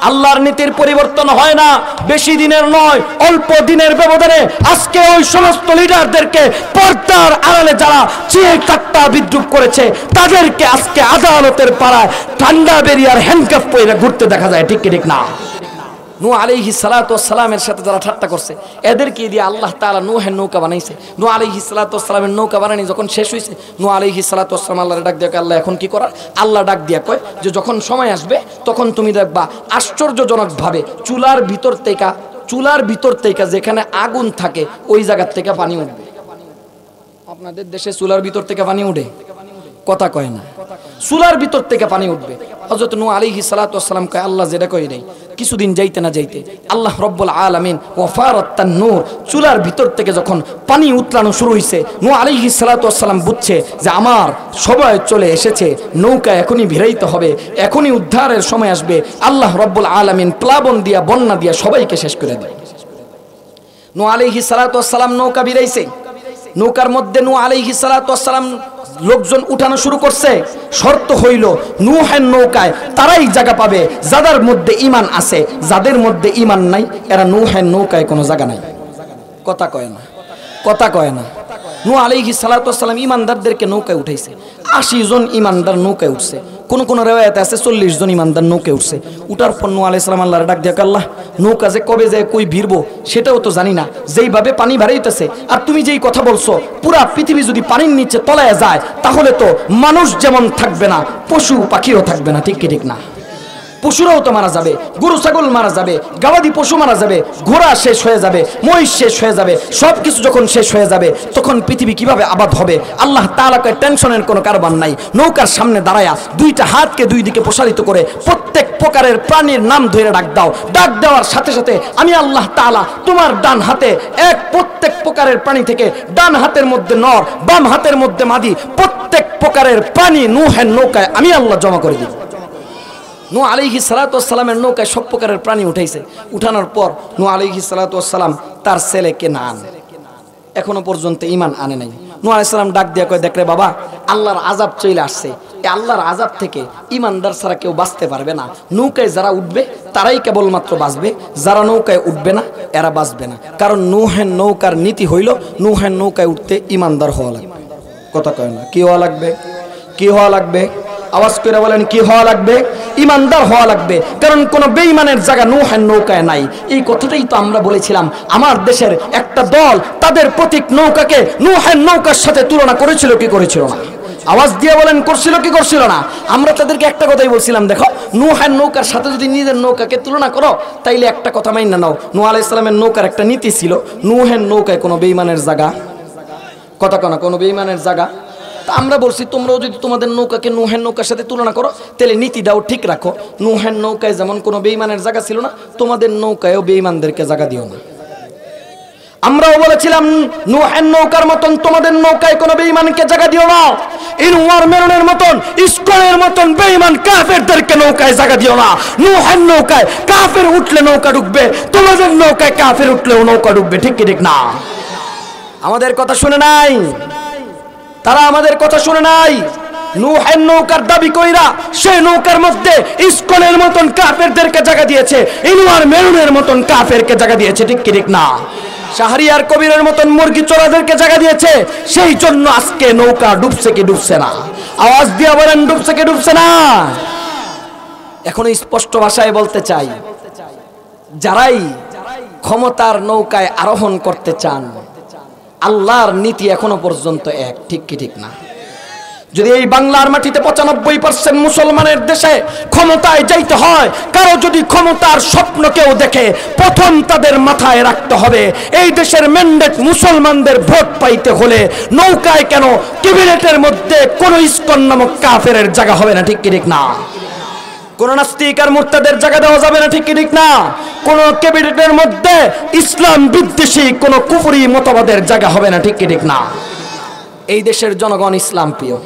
আল্লাহর নীতির পরিবর্তন হয় না। বেশি দিনের নয়, অল্প দিনের ব্যবধানে আজকে ওই সমস্ত লিডারদেরকে পর্দার আড়ালে যারা চিয়ে ঠাট্টা বিদ্রুপ করেছে, তাদেরকে আজকে আদালতের পাড়ায় ঠান্ডা বেরিয়ার হ্যান্ডকাফ পরে ঘুরতে দেখা যায়। ঠিক কি ঠিক না? নূহ আলাইহিস সালাতু ওয়াস সালামের সাথে যারা ঠাট্টা করছে, এদেরকে দিয়ে আল্লাহ তাআলা নূহের নৌকা বানাইছে। নূহ আলাইহিস সালাতু ওয়াস সালামের নৌকা বানানি যখন শেষ হয়েছে, নূহ আলাইহিস সালাতু ওয়াস সালাম আল্লাহর ডাক দিয়ে, আল্লাহ এখন কি করার? আল্লাহ ডাক দিয়া কয় যে যখন সময় আসবে তখন তুমি দেখবা আশ্চর্যজনকভাবে চুলার ভিতর থেকে যেখানে আগুন থাকে ওই জায়গার থেকে পানি উঠবে। আপনাদের দেশে চুলার ভিতর থেকে পানি উঠে? কথা কয় না। চুলার ভিতর থেকে পানি উঠবে। হযরত নূহ আলাইহিস সালাতু ওয়াস সালাম কয় আল্লাহ যেটা কই নাই, কিছুদিন যাইতে না যাইতে আল্লাহ রব্বুল আলামিন ওয়াফারাত তান্নুর, চুলার ভিতর থেকে যখন পানি উতলানো শুরু হইছে, নূহ আলাইহিস সালাতু ওয়াস সালাম বুঝছে যে আমার সময় চলে এসেছে, নৌকা এখনই ভিড়াইতে হবে, এখনই উদ্ধারের সময় আসবে। আল্লাহ রব্বুল আলামিন প্লাবন দিয়া, বন্যা দিয়া সবাইকে শেষ করে দেয়। নূহ আলাইহিস সালাতু ওয়াস সালাম নৌকা ভিড়াইছে, নৌকার মধ্যে নূহ আলাইহিস সালাতু ওয়াস সালাম লোকজন উঠানো শুরু করছে। শর্ত হইল নূহের নৌকায় তারাই জায়গা পাবে যাদের মধ্যে ঈমান আছে, যাদের মধ্যে ঈমান নাই এরা নূহের নৌকায় কোনো জায়গা নাই। কথা কয় না, কথা কয় না। নূহ আলাইহিস সালাতু ওয়াস সালাম ঈমানদারদেরকে নৌকায় উঠাইছে। 80 জন ঈমানদার নৌকায় উঠছে। কোন রিওয়ায়াতে আছে 40 জন ঈমানদার নৌকায় উঠছে। উঠার পর নূহ আলাইহিস সালাম আল্লাহর ডাক দিয়ে, আল্লাহ নৌকা যে কবে যায় কই ভিড়বো সেটাও তো জানি না, যেইভাবে পানি বাড়াইতেছে আর তুমি যেই কথা বলছো, পুরা পৃথিবী যদি পানির নিচে তলায় যায় তাহলে তো মানুষ যেমন থাকবে না, পশু পাখিও থাকবে না। ঠিক কি ঠিক না? পশুরাও তো মারা যাবে, গরু ছাগল মারা যাবে, গবাদি পশু মারা যাবে, ঘোড়া শেষ হয়ে যাবে, মহিষ শেষ হয়ে যাবে, সবকিছু যখন শেষ হয়ে যাবে তখন পৃথিবী কিভাবে আবাদ হবে? আল্লাহ তাআলাকে টেনশনের কোনো কারবার নাই। নৌকার সামনে দাঁড়ায়া দুইটা হাতকে দুই দিকে প্রসারিত করে প্রত্যেক প্রকারের প্রাণীর নাম ধরে ডাক দাও। ডাক দেওয়ার সাথে সাথে আমি আল্লাহ তাআলা তোমার ডান হাতে প্রত্যেক প্রকারের প্রাণী থেকে ডান হাতের মধ্যে নর, বাম হাতের মধ্যে মাদি, প্রত্যেক প্রকারের প্রাণী নূহের নৌকায় আমি আল্লাহ জমা করে দিব। নূহ আলাইহিস সালাতু ওয়াস সালামের নৌকায় সব প্রকারের প্রাণী উঠাইছে। উঠানোর পর নূহ আলাইহিস সালাতু ওয়াস সালাম তার ছেলে কেনান এখনো পর্যন্ত ঈমান আনে নাই। নূহ আলাইহিস সালাম ডাক দিয়া কয়, দেখরে বাবা, আল্লাহর আযাব চলে আসছে, এই আল্লাহর আযাব থেকে ঈমানদার ছাড়া কেউ বাঁচতে পারবে না। নৌকায় যারা উঠবে তারাই কেবলমাত্র বাঁচবে, যারা নৌকায় উঠবে না এরা বাঁচবে না। কারণ নূহের নৌকার নীতি হইল নূহের নৌকায় উঠতে ঈমানদার হওয়া লাগবে। কথা কয় না? কি হওয়া লাগবে? কি হওয়া লাগবে? আওয়াজ করে বলেন, কি হওয়া লাগবে? ঈমানদার হওয়া লাগবে। কারণ কোন বেঈমানের জায়গা নূহের নৌকায় নাই। এই কথাটাই তো আমরা বলেছিলাম। আমার দেশের একটা দল তাদের প্রতীক নৌকাকে নূহের নৌকার সাথে তুলনা করেছিল কি করেছিল না? আওয়াজ দিয়ে বলেন করছিল কি করছিল না? আমরা তাদেরকে একটা কথাই বলছিলাম, দেখো নূহের নৌকার সাথে যদি নিজের নৌকাকে তুলনা করো তাইলে একটা কথা মাইনা নাও, নূহ আলাইহিস সালামের নৌকার একটা নীতি ছিল, নূহের নৌকায় কোনো বেঈমানের জায়গা, কথা কনা কোনো বেঈমানের জায়গা। তা আমরা বলছি তোমরাও যদি তোমাদের নৌকাকে নূহের নৌকার সাথে তুলনা করো তাহলে নীতিটাও ঠিক রাখো, নূহের নৌকায় যেমন কোনো বেঈমানের জায়গা ছিল না, তোমাদের নৌকায়ও বেঈমানদেরকে জায়গা দিও না। আমরাও বলেছিলাম নূহের নৌকার মতন তোমাদের নৌকায় কোনো বেঈমানকে জায়গা দিও না, ইনওয়ার মেরুনের মতন ইসকনের মতন বেঈমান কাফেরদেরকে নৌকায় জায়গা দিও না। নূহের নৌকায় কাফের উঠলে নৌকা ডুববে, তোমাদের নৌকায় কাফের উঠলেও নৌকা ডুববে, ঠিক কি ঠিক না? আমাদের কথা শুনে নাই, তারা আমাদের কথা শুনে নাই। নূহের নৌকার দাবি কইরা সেই নৌকার মধ্যে ইসকনের মতন কাফেরদেরকে জায়গা দিয়েছে, ইনওয়ার মেরুনের মতন কাফেরকে জায়গা দিয়েছে, ঠিক কি ঠিক না? শাহরিয়ার কবিরের মতন মুরগি চোরাদেরকে জায়গা দিয়েছে, সেই জন্য আজকে নৌকা ডুবছে কি ডুবছে না? আওয়াজ দিয়ে বলেন ডুবছে কি ডুবছে না? এখন স্পষ্ট ভাষায় বলতে চাই, যারাই ক্ষমতার নৌকায় আরোহণ করতে চান, আল্লাহর নীতি এখনো পর্যন্ত এক, ঠিক কি ঠিক না? যদি এই বাংলার মাটিতে 95% মুসলমানের দেশে ক্ষমতায় যাইতে হয়, কারো যদি ক্ষমতার স্বপ্ন কেউ দেখে, প্রথম তাদের মাথায় রাখতে হবে এই দেশের ম্যান্ডেট মুসলমানদের ভোট পাইতে হলে নৌকায় কেন ক্যাবিনেটের মধ্যে কোন ইসকন নামক কাফেরের জায়গা হবে না, ঠিক কি ঠিক না? কোন নাস্তিক আর মুরতাদের জায়গা দেওয়া যাবে না, ঠিক কি ঠিক না? কোন ক্যাবিনেটের মধ্যে ইসলাম বিদ্বেষী কোন কুফরি মতবাদের জায়গা হবে না, ঠিক কি ঠিক না? এই দেশের জনগণ ইসলাম প্রিয়,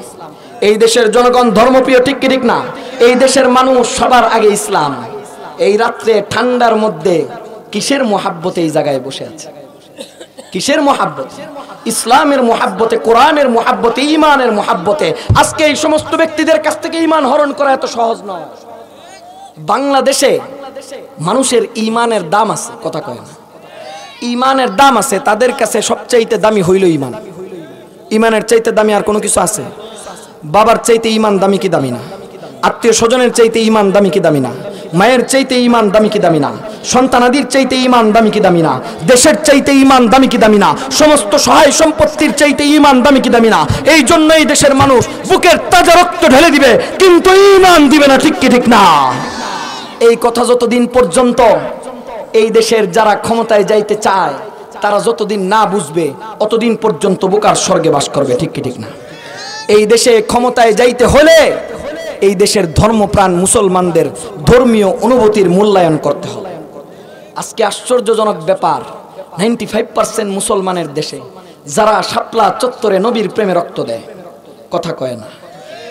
এই দেশের জনগণ ধর্মপ্রিয়, ঠিক কি ঠিক না? এই দেশের মানুষ সবার আগে ইসলাম। এই রাত্রে ঠান্ডার মধ্যে কিসের মোহাব্বতে এই জায়গায় বসে আছে? কিসের মোহাব্বত? ইসলামের মোহাব্বতে, কোরআনের মোহাব্বতে, ঈমানের মোহাব্বতে। আজকে এই সমস্ত ব্যক্তিদের কাছ থেকে ঈমান হরণ করা এত সহজ নয়। বাংলাদেশে মানুষের ঈমানের দাম আছে, কথা কয় না? ঈমানের দাম আছে, তাদের কাছে সবচাইতে দামি হইল ঈমান। ঈমানের চাইতে দামি আর কোনো কিছু আছে? বাবার চাইতে ঈমান দামি কি দামি না? আত্মীয় স্বজনের চাইতে ঈমান দামি কি দামি না? মায়ের চাইতে ঈমান দামি কি দামি না? সন্তানাদির চাইতে ঈমান দামি কি দামি না? দেশের চাইতে ঈমান দামি কি দামি না? সমস্ত সহায় সম্পত্তির চাইতে ঈমান দামি কি দামি না? এই জন্য এই দেশের মানুষ বুকের তাজা রক্ত ঢেলে দিবে, কিন্তু ঈমান দিবে না, ঠিক কি ঠিক না? এই কথা যতদিন পর্যন্ত এই দেশের যারা ক্ষমতায় যাইতে চায় তারা যতদিন না বুঝবে, অতদিন পর্যন্ত বোকার স্বর্গে বাস করবে, ঠিক কি ঠিক না? এই দেশে ক্ষমতায় যাইতে হলে এই দেশের ধর্মপ্রাণ মুসলমানদের ধর্মীয় অনুভূতির মূল্যায়ন করতে হবে। আজকে আশ্চর্যজনক ব্যাপার, 95% মুসলমানের দেশে যারা শাপলা চত্বরে নবীর প্রেমে রক্ত দেয়, কথা কয় না,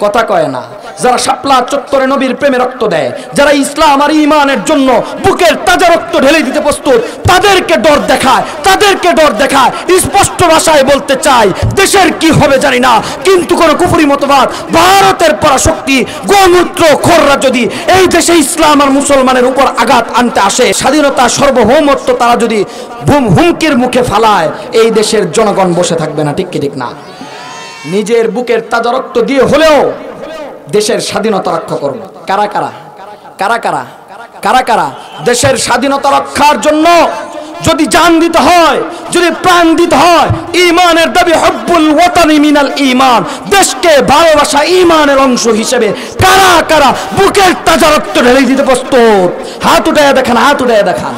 কথা কয় না, যারা শাপলা চত্বরে নবীর প্রেমে রক্ত দেয়, যারা ইসলাম আর ঈমানের জন্য বুকের তাজা রক্ত ঢেলে দিতে প্রস্তুত, তাদেরকে ডর দেখায়, তাদেরকে ডর দেখায়। স্পষ্ট ভাষায় বলতে চাই, দেশের কি হবে জানি না, কিন্তু কোন কুফরি মতবাদ, ভারতের পরাশক্তি, গোমূত্র খোররা যদি এই দেশে ইসলাম আর মুসলমানের উপর আঘাত আনতে আসে, স্বাধীনতা সার্বভৌমত্ব তারা যদি হুমকির মুখে ফালায়, এই দেশের জনগণ বসে থাকবে না, ঠিক কি ঠিক না? নিজের বুকের তাজা রক্ত দিয়ে হলেও দেশের স্বাধীনতা রক্ষা করবে। কারা কারা কারা কারা কারা কারা দেশের স্বাধীনতা রক্ষার জন্য যদি জান দিতে হয়, যদি প্রাণ দিতে হয়, ঈমানের দাবি হুব্বুল ওয়াতানি মিনাল ঈমান, দেশকে ভালোবাসা ঈমানের অংশ হিসেবে কারা কারা বুকের তাজা রক্ত ঢেলে দিতে প্রস্তুত? হাত উঠায় দেখান, হাত উঠায় দেখান।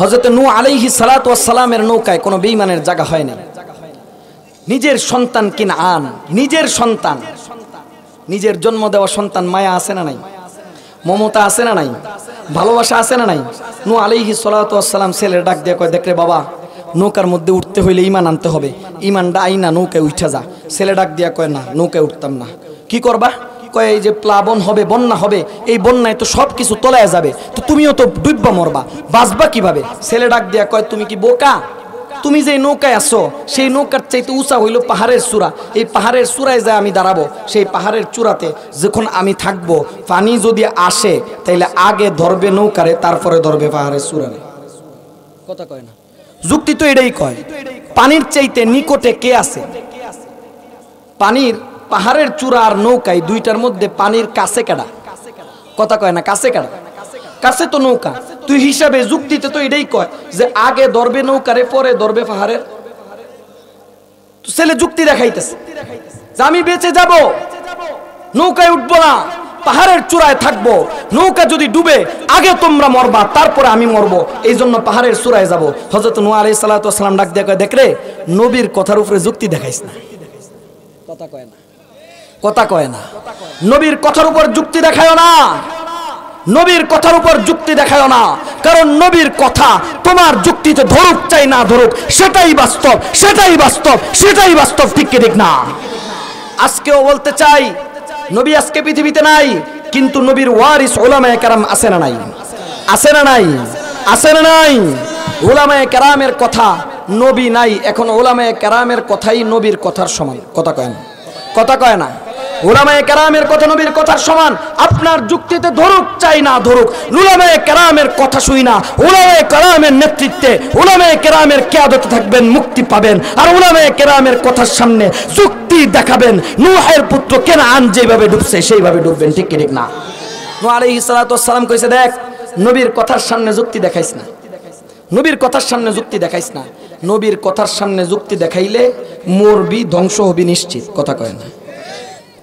হযরত নূহ আলাইহিস সালাতু ওয়াস সালামের নৌকায় কোনো বেঈমানের জায়গা হয় না। নিজের সন্তান কিনআন, নিজের সন্তান, নিজের জন্ম দেওয়া সন্তান, মায়া আছে না নাই? মমতা আছে না নাই? ভালোবাসা আছে না নাই? নূহ আলাইহিস সালাতু ওয়াস সালাম ছেলের ডাক দিয়ে কয়, দেখরে বাবা, নৌকার মধ্যে উঠতে হইলে ঈমান আনতে হবে, ঈমানটা আইনা নৌকায় উঠা যা। ছেলে ডাক দিয়া কয়, না, নৌকায় উঠতাম না। কি করবা? কয়, এই যে প্লাবন হবে, বন্যা হবে, এই বন্যায় তো সব কিছু তলায় যাবে, তো তুমিও তো ডুববা মরবা, বাঁচবা কিভাবে? ছেলে ডাক দিয়া কয়, তুমি কি বোকা? তুমি যে নৌকায় আসো, সেই নৌকার চাইতে উঁচা হইল পাহাড়ের চূড়া। এই পাহাড়ের চূড়ায় যায় আমি দাঁড়াবো, সেই পাহাড়ের চূড়াতে যখন আমি থাকবো, পানি যদি আসে তাইলে আগে ধরবে নৌকারে, তারপরে ধরবে পাহাড়ের চূড়ারে। কথা কয় না? যুক্তি তো এটাই কয়। পানির চাইতে নিকটে কে আছে? পানির, পাহাড়ের চূড়া আর নৌকায়, দুইটার মধ্যে পানির কাছে কেডা? কথা কয় না? কাছে কেডা? কাছে তো নৌকা। তুই হিসাবে যুক্তিতে তো এটাই কয় যে আগে ধরবে নৌকারে পরে ধরবে পাহাড়ের। তো ছেলে যুক্তি দেখাইতেছে যে আমি বেঁচে যাব, নৌকায় উঠবো না, পাহাড়ের চূড়ায় থাকবো, নৌকা যদি ডুবে আগে তোমরা মরবা তারপরে আমি মরবো, এই জন্য পাহাড়ের চূড়ায় যাব। হযরত নূহ আলাইহিস সালাতু ওয়াস সালাম ডাক দিয়ে কয়, দেখ রে, নবীর কথার উপরে যুক্তি দেখাইস না। কথা কয় না, কথা কয় না, নবীর কথার উপর যুক্তি দেখায়ও না, নবীর কথার উপর যুক্তি দেখায়ও না। কারণ নবীর কথা তোমার যুক্তিতে ধরুক চাই না ধরুক, সেটাই বাস্তব, সেটাই বাস্তব, সেটাই বাস্তব, ঠিক কি ঠিক না? আজকেও বলতে চাই, নবী আজকে পৃথিবীতে নাই, কিন্তু নবীর ওয়ারিস উলামায়ে কেরাম আছে না নাই? আছে না নাই? আছে না নাই? উলামায়ে কেরামের কথা, নবী নাই, এখন উলামায়ে কেরামের কথাই নবীর কথার সমান। কথা কয় না, কথা কয় না। উলামায়ে কেরামের কথা নবীর কথার সমান। আপনার যুক্তিতে ধরুক চাই না ধরুক, উলামায়ে কেরামের কথা শুই না, উলামায়ে কেরামের নেতৃত্বে, উলামায়ে কেরামের কিয়াদতে থাকবেন, মুক্তি পাবেন। আর উলামায়ে কেরামের কথার সামনে যুক্তি দেখাবেন, নূহের পুত্র কেনান যেভাবে ডুবছে সেইভাবে ডুববেন, ঠিক কি ঠিক না? নূহ আলাইহিস সালাতু ওয়াস সালাম কইছে, দেখ, নবীর কথার সামনে যুক্তি দেখাইস না, নবীর কথার সামনে যুক্তি দেখাইস না। নবীর কথার সামনে যুক্তি দেখাইলে মরবি, ধ্বংস হবি নিশ্চিত। কথা কয় না।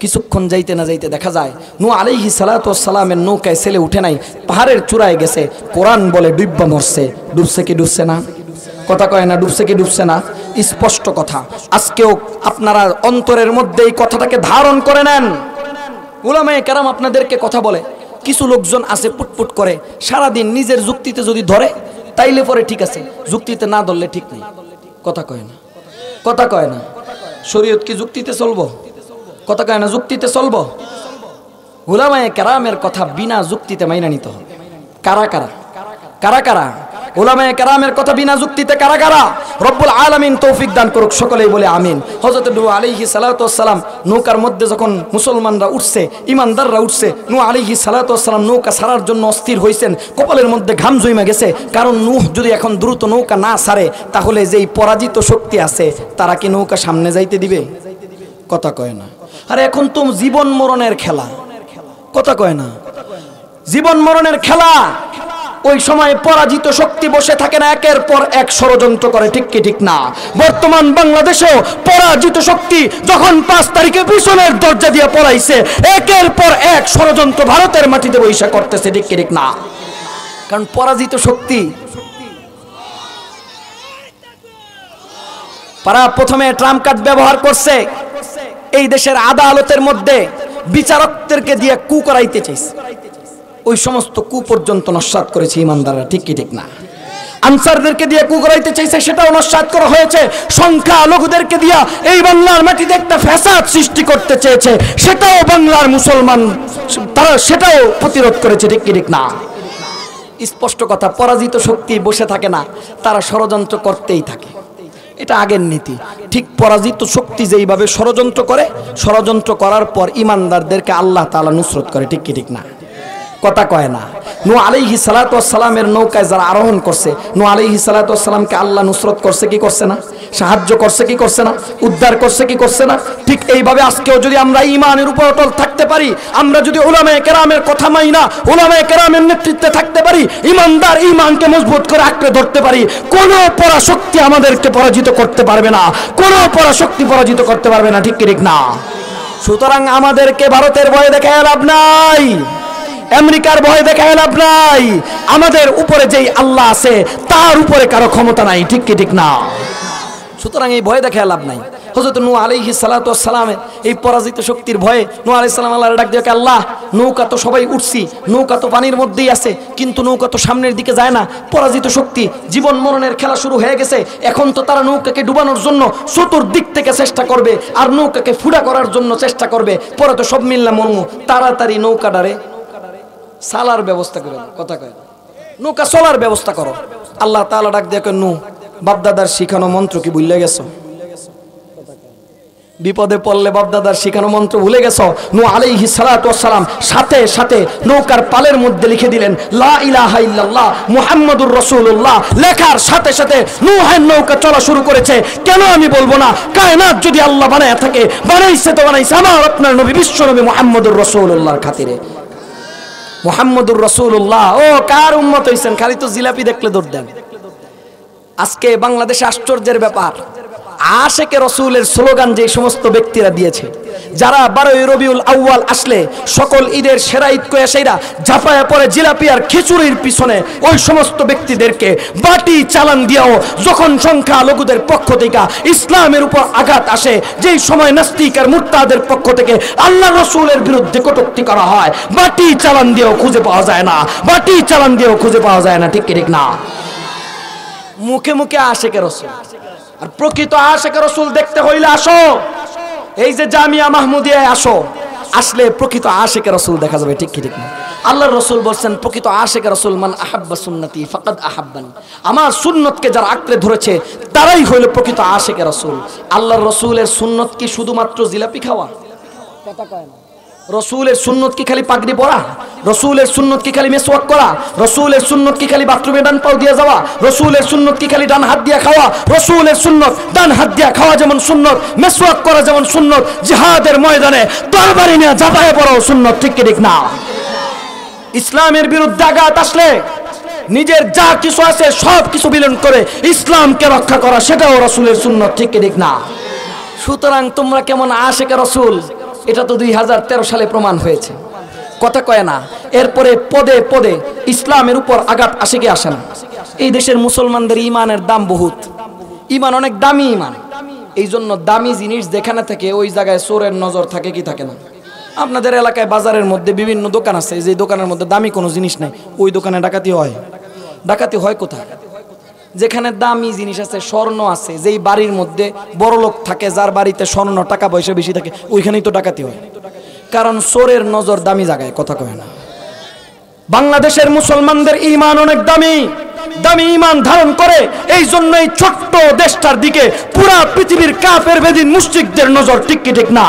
কিছুক্ষণ যাইতে না যাইতে দেখা যায় নূহ আলাইহিস সালাতু ওয়াস সালামের নৌকায় ছেলে উঠে নাই, পাহাড়ের চূড়ায় গেছে। কোরআন বলে ডুববা মরছে। ডুবছে কি ডুবছে না? কথা কয় না, ডুবছে কি ডুবছে না? স্পষ্ট কথা। আজকেও আপনারা অন্তরের মধ্যে এই কথাটাকে ধারণ করে নেন। উলামায়ে কেরাম আপনাদেরকে কথা বলে, কিছু লোকজন আছে পুটপুট করে, সারাদিন নিজের যুক্তিতে যদি ধরে তাইলে পরে ঠিক আছে, যুক্তিতে না ধরলে ঠিক নেই। কথা কয় না, কথা কয় না। শরীয়ত কি যুক্তিতে চলবো? কথা কয় না, যুক্তিতে চলবো? উলামায়ে কেরামের কথা বিনা যুক্তিতে মাইনা নিতে হবে। কারা কারা? কারা কারা? উলামায়ে কেরামের কথা বিনা যুক্তিতে কারা কারা? রব্বুল আলামিন তৌফিক দান করুক, সকলেই বলে আমিন। হযরত নূহ আলাইহিস সালাতু ওয়াস সালাম নৌকার মধ্যে যখন মুসলমানরা উঠছে, ইমানদাররা উঠছে, নূহ আলাইহিস সালাতু ওয়াস সালাম নৌকা ছাড়ার জন্য অস্থির হইছেন, কপালের মধ্যে ঘাম জমে গেছে। কারণ নূহ যদি এখন দ্রুত নৌকা না ছাড়ে তাহলে যেই পরাজিত শক্তি আছে তারা কি নৌকা সামনে যাইতে দিবে? কথা কয় না। আরে এখন তো জীবন মরণের খেলা। কথা কয় না, জীবন মরণের খেলা। ওই সময় পরাজিত শক্তি বসে থাকে না, একের পর এক ষড়যন্ত্র করে, ঠিক কি ঠিক না? বর্তমান বাংলাদেশেও পরাজিত শক্তি যখন 5 তারিখে পিছনের দরজা দিয়ে পড়াইছে, একের পর এক ষড়যন্ত্র ভারতের মাটিতে বৈশা করতেছে, ঠিক কি ঠিক না? কারণ পরাজিত শক্তি পারা প্রথমে ট্রাম্প কার্ড ব্যবহার করছে, এই দেশের আদালতের মধ্যে বিচারকদেরকে দিয়ে কু করাইতে চাইছে। ওই সমস্ত কু পর্যন্ত নস্যাৎ করেছে ইমানদাররা, ঠিক কি ঠিক না? আনসারদেরকে দিয়ে কু করাইতে চাইছে, সেটাও নস্যাৎ করা হয়েছে। সংখ্যালঘুদেরকে দিয়া এই বাংলার মাটিতে একটা ফ্যাসাদ সৃষ্টি করতে চেয়েছে, সেটাও বাংলার মুসলমান তারা সেটাও প্রতিরোধ করেছে, ঠিক কি ঠিক না? স্পষ্ট কথা, পরাজিত শক্তি বসে থাকে না, তারা ষড়যন্ত্র করতেই থাকে। এটা আগের নীতি। ঠিক পরাজিত শক্তি যেইভাবে ষড়যন্ত্র করে, ষড়যন্ত্র করার পর ইমানদারদেরকে আল্লাহ তাআলা নুসরত করে, ঠিক কি ঠিক না? কথা কয় না। নূহ আলাইহিস সালাতু ওয়াস সালামের নৌকায় যারা আরোহণ করছে, নূহ আলাইহিস সালাতু ওয়াস সালামকে আল্লাহ নুসরত করছে কি করছে না? সাহায্য করছে কি করছে না? উদ্ধার করছে কি করছে না? ঠিক এইভাবে আজকেও যদি আমরা ঈমানের উপর অটল থাকতে পারি, আমরা যদি উলামায়ে কেরামের কথা মানি না, উলামায়ে কেরামের নেতৃত্বে থাকতে পারি, ঈমানদার ঈমানকে মজবুত করে আঁকড়ে ধরতে পারি, কোনো পরাশক্তি আমাদেরকে পরাজিত করতে পারবে না, কোনো পরাশক্তি পরাজিত করতে পারবে না, ঠিক কি ঠিক না? সুতরাং আমাদেরকে ভারতের ভয় দেখায় লাভ নাই, আমেরিকার ভয় দেখায় লাভ নাই। আমাদের উপরে যেই আল্লাহ আছে তার উপরে কারো ক্ষমতা নাই, ঠিক কি ঠিক না? সুতরাং এই ভয় দেখায় লাভ নাই। হযরত নূহ আলাইহিস সালাতু ওয়াস সালামের এই পরাজিত শক্তির ভয়ে নূহ আলাইহিস সালাম আল্লাহর ডাক দিয়ে, আল্লাহ, নৌকা তো সবাই উঠছি, নৌকা তো পানির মধ্যেই আছে, কিন্তু নৌকা তো সামনের দিকে যায় না, পরাজিত শক্তি, জীবন মরণের খেলা শুরু হয়ে গেছে। এখন তো তারা নৌকাকে ডুবানোর জন্য চতুর্দিক থেকে চেষ্টা করবে, আর নৌকাকে ফুটা করার জন্য চেষ্টা করবে, পরে তো সব মিললাম মরমু। তাড়াতাড়ি নৌকাটারে সালার ব্যবস্থা করে, কথা কয়, নৌকা চলার ব্যবস্থা করো। আল্লাহ তাআলা ডাক দিয়ে, নূহ, বাপদাদার শিখানো মন্ত্র কি ভুলে গেছো? বিপদে পড়লে বাপদাদার শিখানো মন্ত্র ভুলে গেছো? নূহ আলাইহিস সালাতু ওয়াস সালাম সাথে সাথে নৌকার পালের মধ্যে লিখে দিলেন লা ইলাহা ইল্লাল্লাহ মুহাম্মাদুর রাসূলুল্লাহ। লেখার সাথে সাথে নূহের নৌকা চলা শুরু করেছে। কেন আমি বলবো না? কায়নাত যদি আল্লাহ বানায় থাকে, বানাইছে তো বানাইছে আমার আপনার নবী বিশ্ব নবী মুহাম্মাদুর রাসূলুল্লাহর খাতিরে। মুহাম্মদুর রাসূলুল্লাহ। ও কার উম্মত হইছেন? খালি তো জিলাপি দেখলে দৌড় দেন। আজকে বাংলাদেশে আশ্চর্যের ব্যাপার, আশেকে রসুলের স্লোগান যে সমস্ত ব্যক্তিরা দিয়েছে, যারা 12ই রবিউল আউয়াল আসলে সকল ঈদের সেরা ঈদ কয়ে সেইরা ঝাঁপায়া পড়ে জিলাপি আর খিচুড়ির পিছনে, ওই সমস্ত ব্যক্তিদেরকে বাটি চালান দিয়েও যখন সংখ্যালঘুদের পক্ষ থেকে ইসলামের উপর আঘাত আসে, যেই সময় নাস্তিক আর মুরতাদের পক্ষ থেকে আল্লাহ রসুলের বিরুদ্ধে কটূক্তি করা হয়, বাটি চালান দিয়েও খুঁজে পাওয়া যায় না, বাটি চালান দিয়েও খুঁজে পাওয়া যায় না। ঠিক কি ঠিক না? মুখে মুখে আশেকে রসুল, আর প্রকৃত আশেকে রসুল দেখতে হইলে আসো এই যে জামিয়া মাহমুদিয়ায় আসো, আসলে প্রকৃত আশেকে রসুল দেখা যাবে। ঠিক কি ঠিক না? আল্লাহর রসুল বলছেন প্রকৃত আশেকে রসুল মান আহাব্বা সুন্নতি ফাকাদ আহাব্বানি, আমার সুন্নতকে যারা আঁকড়ে ধরেছে তারাই হইল প্রকৃত আশেকে রসুল। আল্লাহর রসুলের সুন্নত কি শুধুমাত্র জিলাপি খাওয়া? কথা কয় না। রসুলের সুন্নত কি খালি পাগড়ি পরা? রসুলের সুন্নত কি খালি মেসওয়াক করা? রসুলের সুন্নত কি খালি বাথরুমে ডান পাও দিয়ে যাওয়া? রসুলের সুন্নত কি খালি ডান হাত দিয়ে খাওয়া? রসুলের সুন্নত ডান হাত দিয়ে খাওয়া যেমন সুন্নত, মেসওয়াক করা যেমন সুন্নত, জিহাদের ময়দানে তরবারি নিয়ে ঝাঁপায়ে পড়াও সুন্নত। ঠিক কি ঠিক না? ইসলামের বিরুদ্ধে আঘাত আসলে নিজের যা কিছু আছে সব কিছু বিলীন করে ইসলামকে রক্ষা করা, সেটাও রসুলের সুন্নত। ঠিক কি ঠিক না? সুতরাং তোমরা কেমন আশেকে রসুল, এটা তো 2013 সালে প্রমাণ হয়েছে। কথা কয় না। এরপরে পদে পদে ইসলামের উপর আঘাত আসে কি আসে না? এই দেশের মুসলমানদের ইমানের দাম বহুত, ইমান অনেক দামি ইমান। এই জন্য দামি জিনিস যেখানে থাকে ওই জায়গায় চোরের নজর থাকে কি থাকে না? আপনাদের এলাকায় বাজারের মধ্যে বিভিন্ন দোকান আছে, যে দোকানের মধ্যে দামি কোনো জিনিস নাই, ওই দোকানে ডাকাতি হয়। ডাকাতি হয় কোথায়? যেখানে দামি জিনিস আছে, স্বর্ণ আছে, যেই বাড়ির মধ্যে বড় লোক থাকে, যার বাড়িতে স্বর্ণ টাকা পয়সা বেশি থাকে, ওইখানেই তো ডাকাতি হয়। কারণ চোরের নজর দামি জায়গায়। কথা কয় না। বাংলাদেশের মুসলমানদের ঈমান অনেক দামি, দামি ঈমান ধারণ করে। এই জন্য এই ছোট্ট দেশটার দিকে পুরা পৃথিবীর কাফের বেদিন মুশরিকদের নজর। ঠিক কি ঠিক না?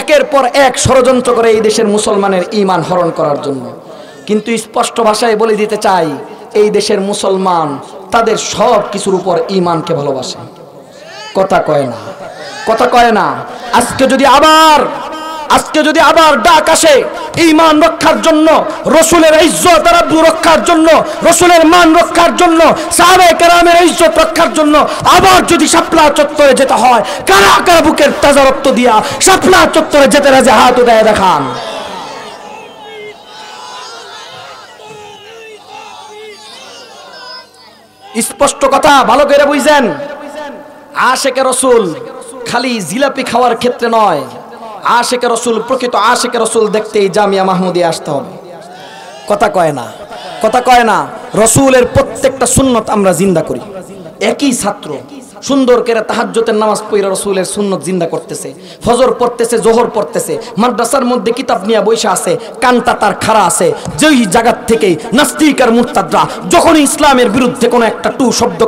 একের পর এক ষড়যন্ত্র করে এই দেশের মুসলমানের ঈমান হরণ করার জন্য। কিন্তু স্পষ্ট ভাষায় বলে দিতে চাই, এই দেশের মুসলমান তাদের সব কিছুর উপর ঈমানকে ভালোবাসে। কথা কয় না, কথা কয় না। আজকে যদি আবার ডাক আসে ঈমান রক্ষার জন্য, রসুলের ইজ্জত আর আব্রু রক্ষার জন্য, রসুলের মান রক্ষার জন্য, সাহাবায়ে কেরামের ইজ্জত রক্ষার জন্য আবার যদি শাপলা চত্বরে যেতে হয়, কারা কারা বুকের তাজা রক্ত দিয়া শাপলা চত্বরে যেতে রাজি হাত উঠায় দেখান। স্পষ্ট কথা, ভালো করে বুঝছেন। আশেকে রসুল খালি জিলাপি খাওয়ার ক্ষেত্রে নয়, আশেকে রসুল, প্রকৃত আশেকে রসুল দেখতেই জামিয়া মাহমুদিয়া আসতে হবে। কথা কয় না, কথা কয় না। রসুলের প্রত্যেকটা সুন্নত আমরা জিন্দা করি। একই ছাত্র সুন্দর করে তাহাজ্জুদের নামাজ পড়ে রসুলের সুন্নত জিন্দা করতেছে, ফজর পড়তেছে, জোহর পড়তেছে, মাদ্রাসার মধ্যে কিতাব নিয়ে বসে আছে, কানটা তার খাড়া আছে। যেই জায়গা থেকে নাস্তিক আর মুরতাদরা যখন ইসলামের বিরুদ্ধে কোনো একটা টু শব্দ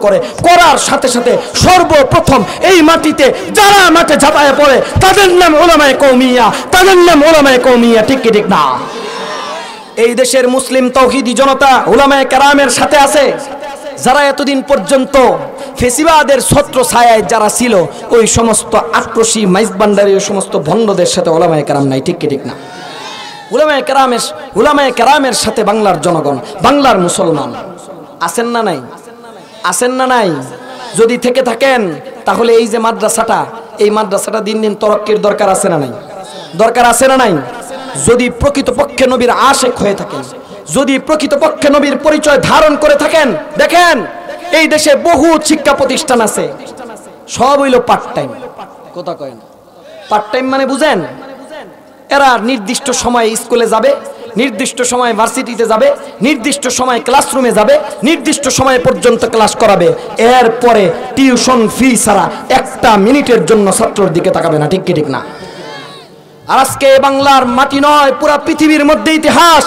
করার সাথে সাথে সর্বপ্রথম এই মাটিতে যারা মাঠে ঝাঁপায় পড়ে তাদের নাম উলামায়ে কওমিয়া, তাদের নাম উলামায়ে কওমিয়া। ঠিক কি ঠিক না? এই দেশের মুসলিম তাওহীদি জনতা উলামায়ে কেরামের সাথে আছে, যারা এতদিন পর্যন্ত ফেসিবাদের ছত্র ছায়ায় যারা ছিল, ওই সমস্ত আক্রোশী মাইজবান্ডারি ওই সমস্ত ভণ্ডদের সাথে উলামায়ে কেরাম নাই। ঠিক কি ঠিক না? উলামায়ে কেরামের সাথে বাংলার জনগণ, বাংলার মুসলমান আছেন না নাই? আছেন না নাই? যদি থেকে থাকেন তাহলে এই যে মাদ্রাসাটা, এই মাদ্রাসাটা দিন দিন তরক্কির দরকার আছে না নাই? দরকার আছে না নাই? যদি প্রকৃতপক্ষে নবীর আশেক হয়ে থাকেন, যদি প্রকৃতপক্ষে নবীর পরিচয় ধারণ করে থাকেন, দেখেন এই দেশে বহু শিক্ষা প্রতিষ্ঠান আছে, সব হইল পার্ট টাইম। কথা কয় না। পার্ট টাইম মানে বুঝেন? এরা নির্দিষ্ট সময়ে স্কুলে যাবে, নির্দিষ্ট সময়ে ভার্সিটিতে যাবে, নির্দিষ্ট সময়ে ক্লাসরুমে যাবে, নির্দিষ্ট সময় পর্যন্ত ক্লাস করাবে, এরপরে টিউশন ফি ছাড়া একটা মিনিটের জন্য ছাত্রর দিকে তাকাবে না। ঠিক কি ঠিক না? আর আজকে বাংলার মাটি নয়, পুরা পৃথিবীর মধ্যে ইতিহাস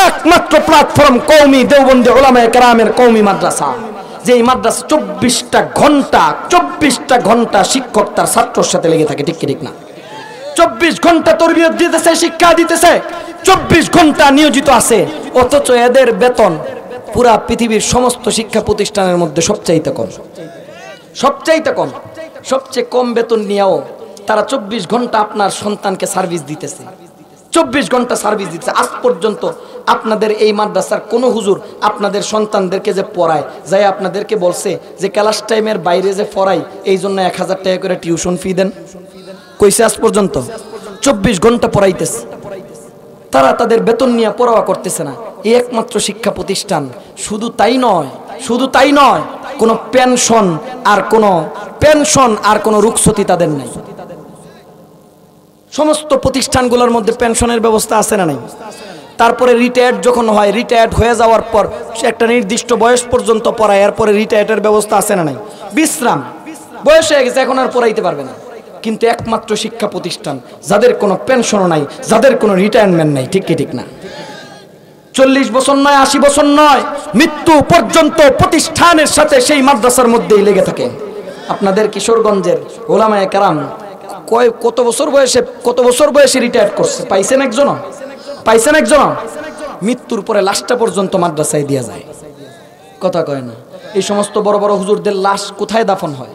একমাত্র প্ল্যাটফর্ম কওমি দেওবন্দি উলামায়ে কেরামের কওমি মাদ্রাসা, যেই মাদ্রাসা 24টা ঘন্টা শিক্ষক তার ছাত্রর সাথে লেগে থাকে। ঠিক কি ঠিক না? 24 ঘন্টা তরবিয়ত দিতেছে, শিক্ষা দিতেছে, 24 ঘন্টা নিয়োজিত আছে, অথচ এদের বেতন পুরা পৃথিবীর সমস্ত শিক্ষা প্রতিষ্ঠানের মধ্যে সবচাইতে কম। সবচাইতে কম, সবচেয়ে কম বেতন নিয়েও তারা 24 ঘন্টা আপনার সন্তানকে সার্ভিস দিতেছে, 24 ঘন্টা সার্ভিস দিতেছে। আজ পর্যন্ত আপনাদের এই মাদ্রাসার কোনো হুজুর আপনাদের সন্তানদেরকে যে পড়ায় যাই আপনাদেরকে বলছে যে ক্লাস টাইমের বাইরে যে পড়াই এই জন্য 1000 টাকা করে টিউশন ফি দেন? কইছে আজ পর্যন্ত? 24 ঘন্টা পড়াইতেছে, তারা তাদের বেতন নিয়ে পড়াওয়া করতেছে না। এই একমাত্র শিক্ষা প্রতিষ্ঠান। শুধু তাই নয়, কোনো পেনশন আর কোনো রুখসতি তাদের নাই। সমস্ত প্রতিষ্ঠানগুলোর মধ্যে পেনশনের ব্যবস্থা আছে না নাই? তারপরে রিটায়ার্ড যখন হয়, রিটায়ার্ড হয়ে যাওয়ার পর সে একটা নির্দিষ্ট বয়স পর্যন্ত পড়ায়, এরপরে রিটায়ার্ডের ব্যবস্থা আছে না নাই? বিশ্রাম, বয়স হয়ে গেছে এখন আর পড়াইতে পারবে না। কিন্তু একমাত্র শিক্ষা প্রতিষ্ঠান যাদের কোনো পেনশনও নাই, যাদের কোনো রিটায়ারমেন্ট নাই। ঠিক কি ঠিক না? 40 বছর নয়, 80 বছর নয়, মৃত্যু পর্যন্ত প্রতিষ্ঠানের সাথে সেই মাদ্রাসার মধ্যেই লেগে থাকে। আপনাদের কিশোরগঞ্জের ওলামায়ে কেরাম কত বছর বয়সে রিটায়ার করছে? পাইছেন একজন? মৃত্যুর পরে লাশটা পর্যন্ত মাদ্রাসায় দিয়া যায়। কথা কয় না? এই সমস্ত বড় বড় হুজুরদের লাশ কোথায় দাফন হয়?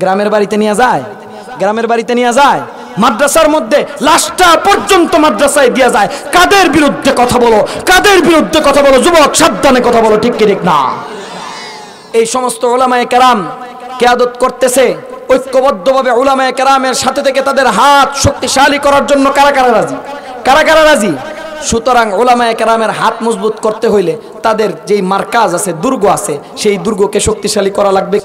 গ্রামের বাড়িতে নিয়ে যায়। মাদ্রাসার মধ্যে লাশটা পর্যন্ত মাদ্রাসায় দিয়া যায়। কাদের বিরুদ্ধে কথা বলো যুবক, সাবধানে কথা বলো। ঠিক কি ঠিক না? এই সমস্ত উলামায়ে কেরাম কিয়াদত করতেছে ঐক্যবদ্ধভাবে। উলামায়ে কেরামের সাথে থেকে তাদের হাত শক্তিশালী করার জন্য কারা রাজি? সুতরাং উলামায়ে কেরামের হাত মজবুত করতে হইলে তাদের যেই মার্কাজ আছে, দুর্গ আছে, সেই দুর্গকে শক্তিশালী করা লাগবে।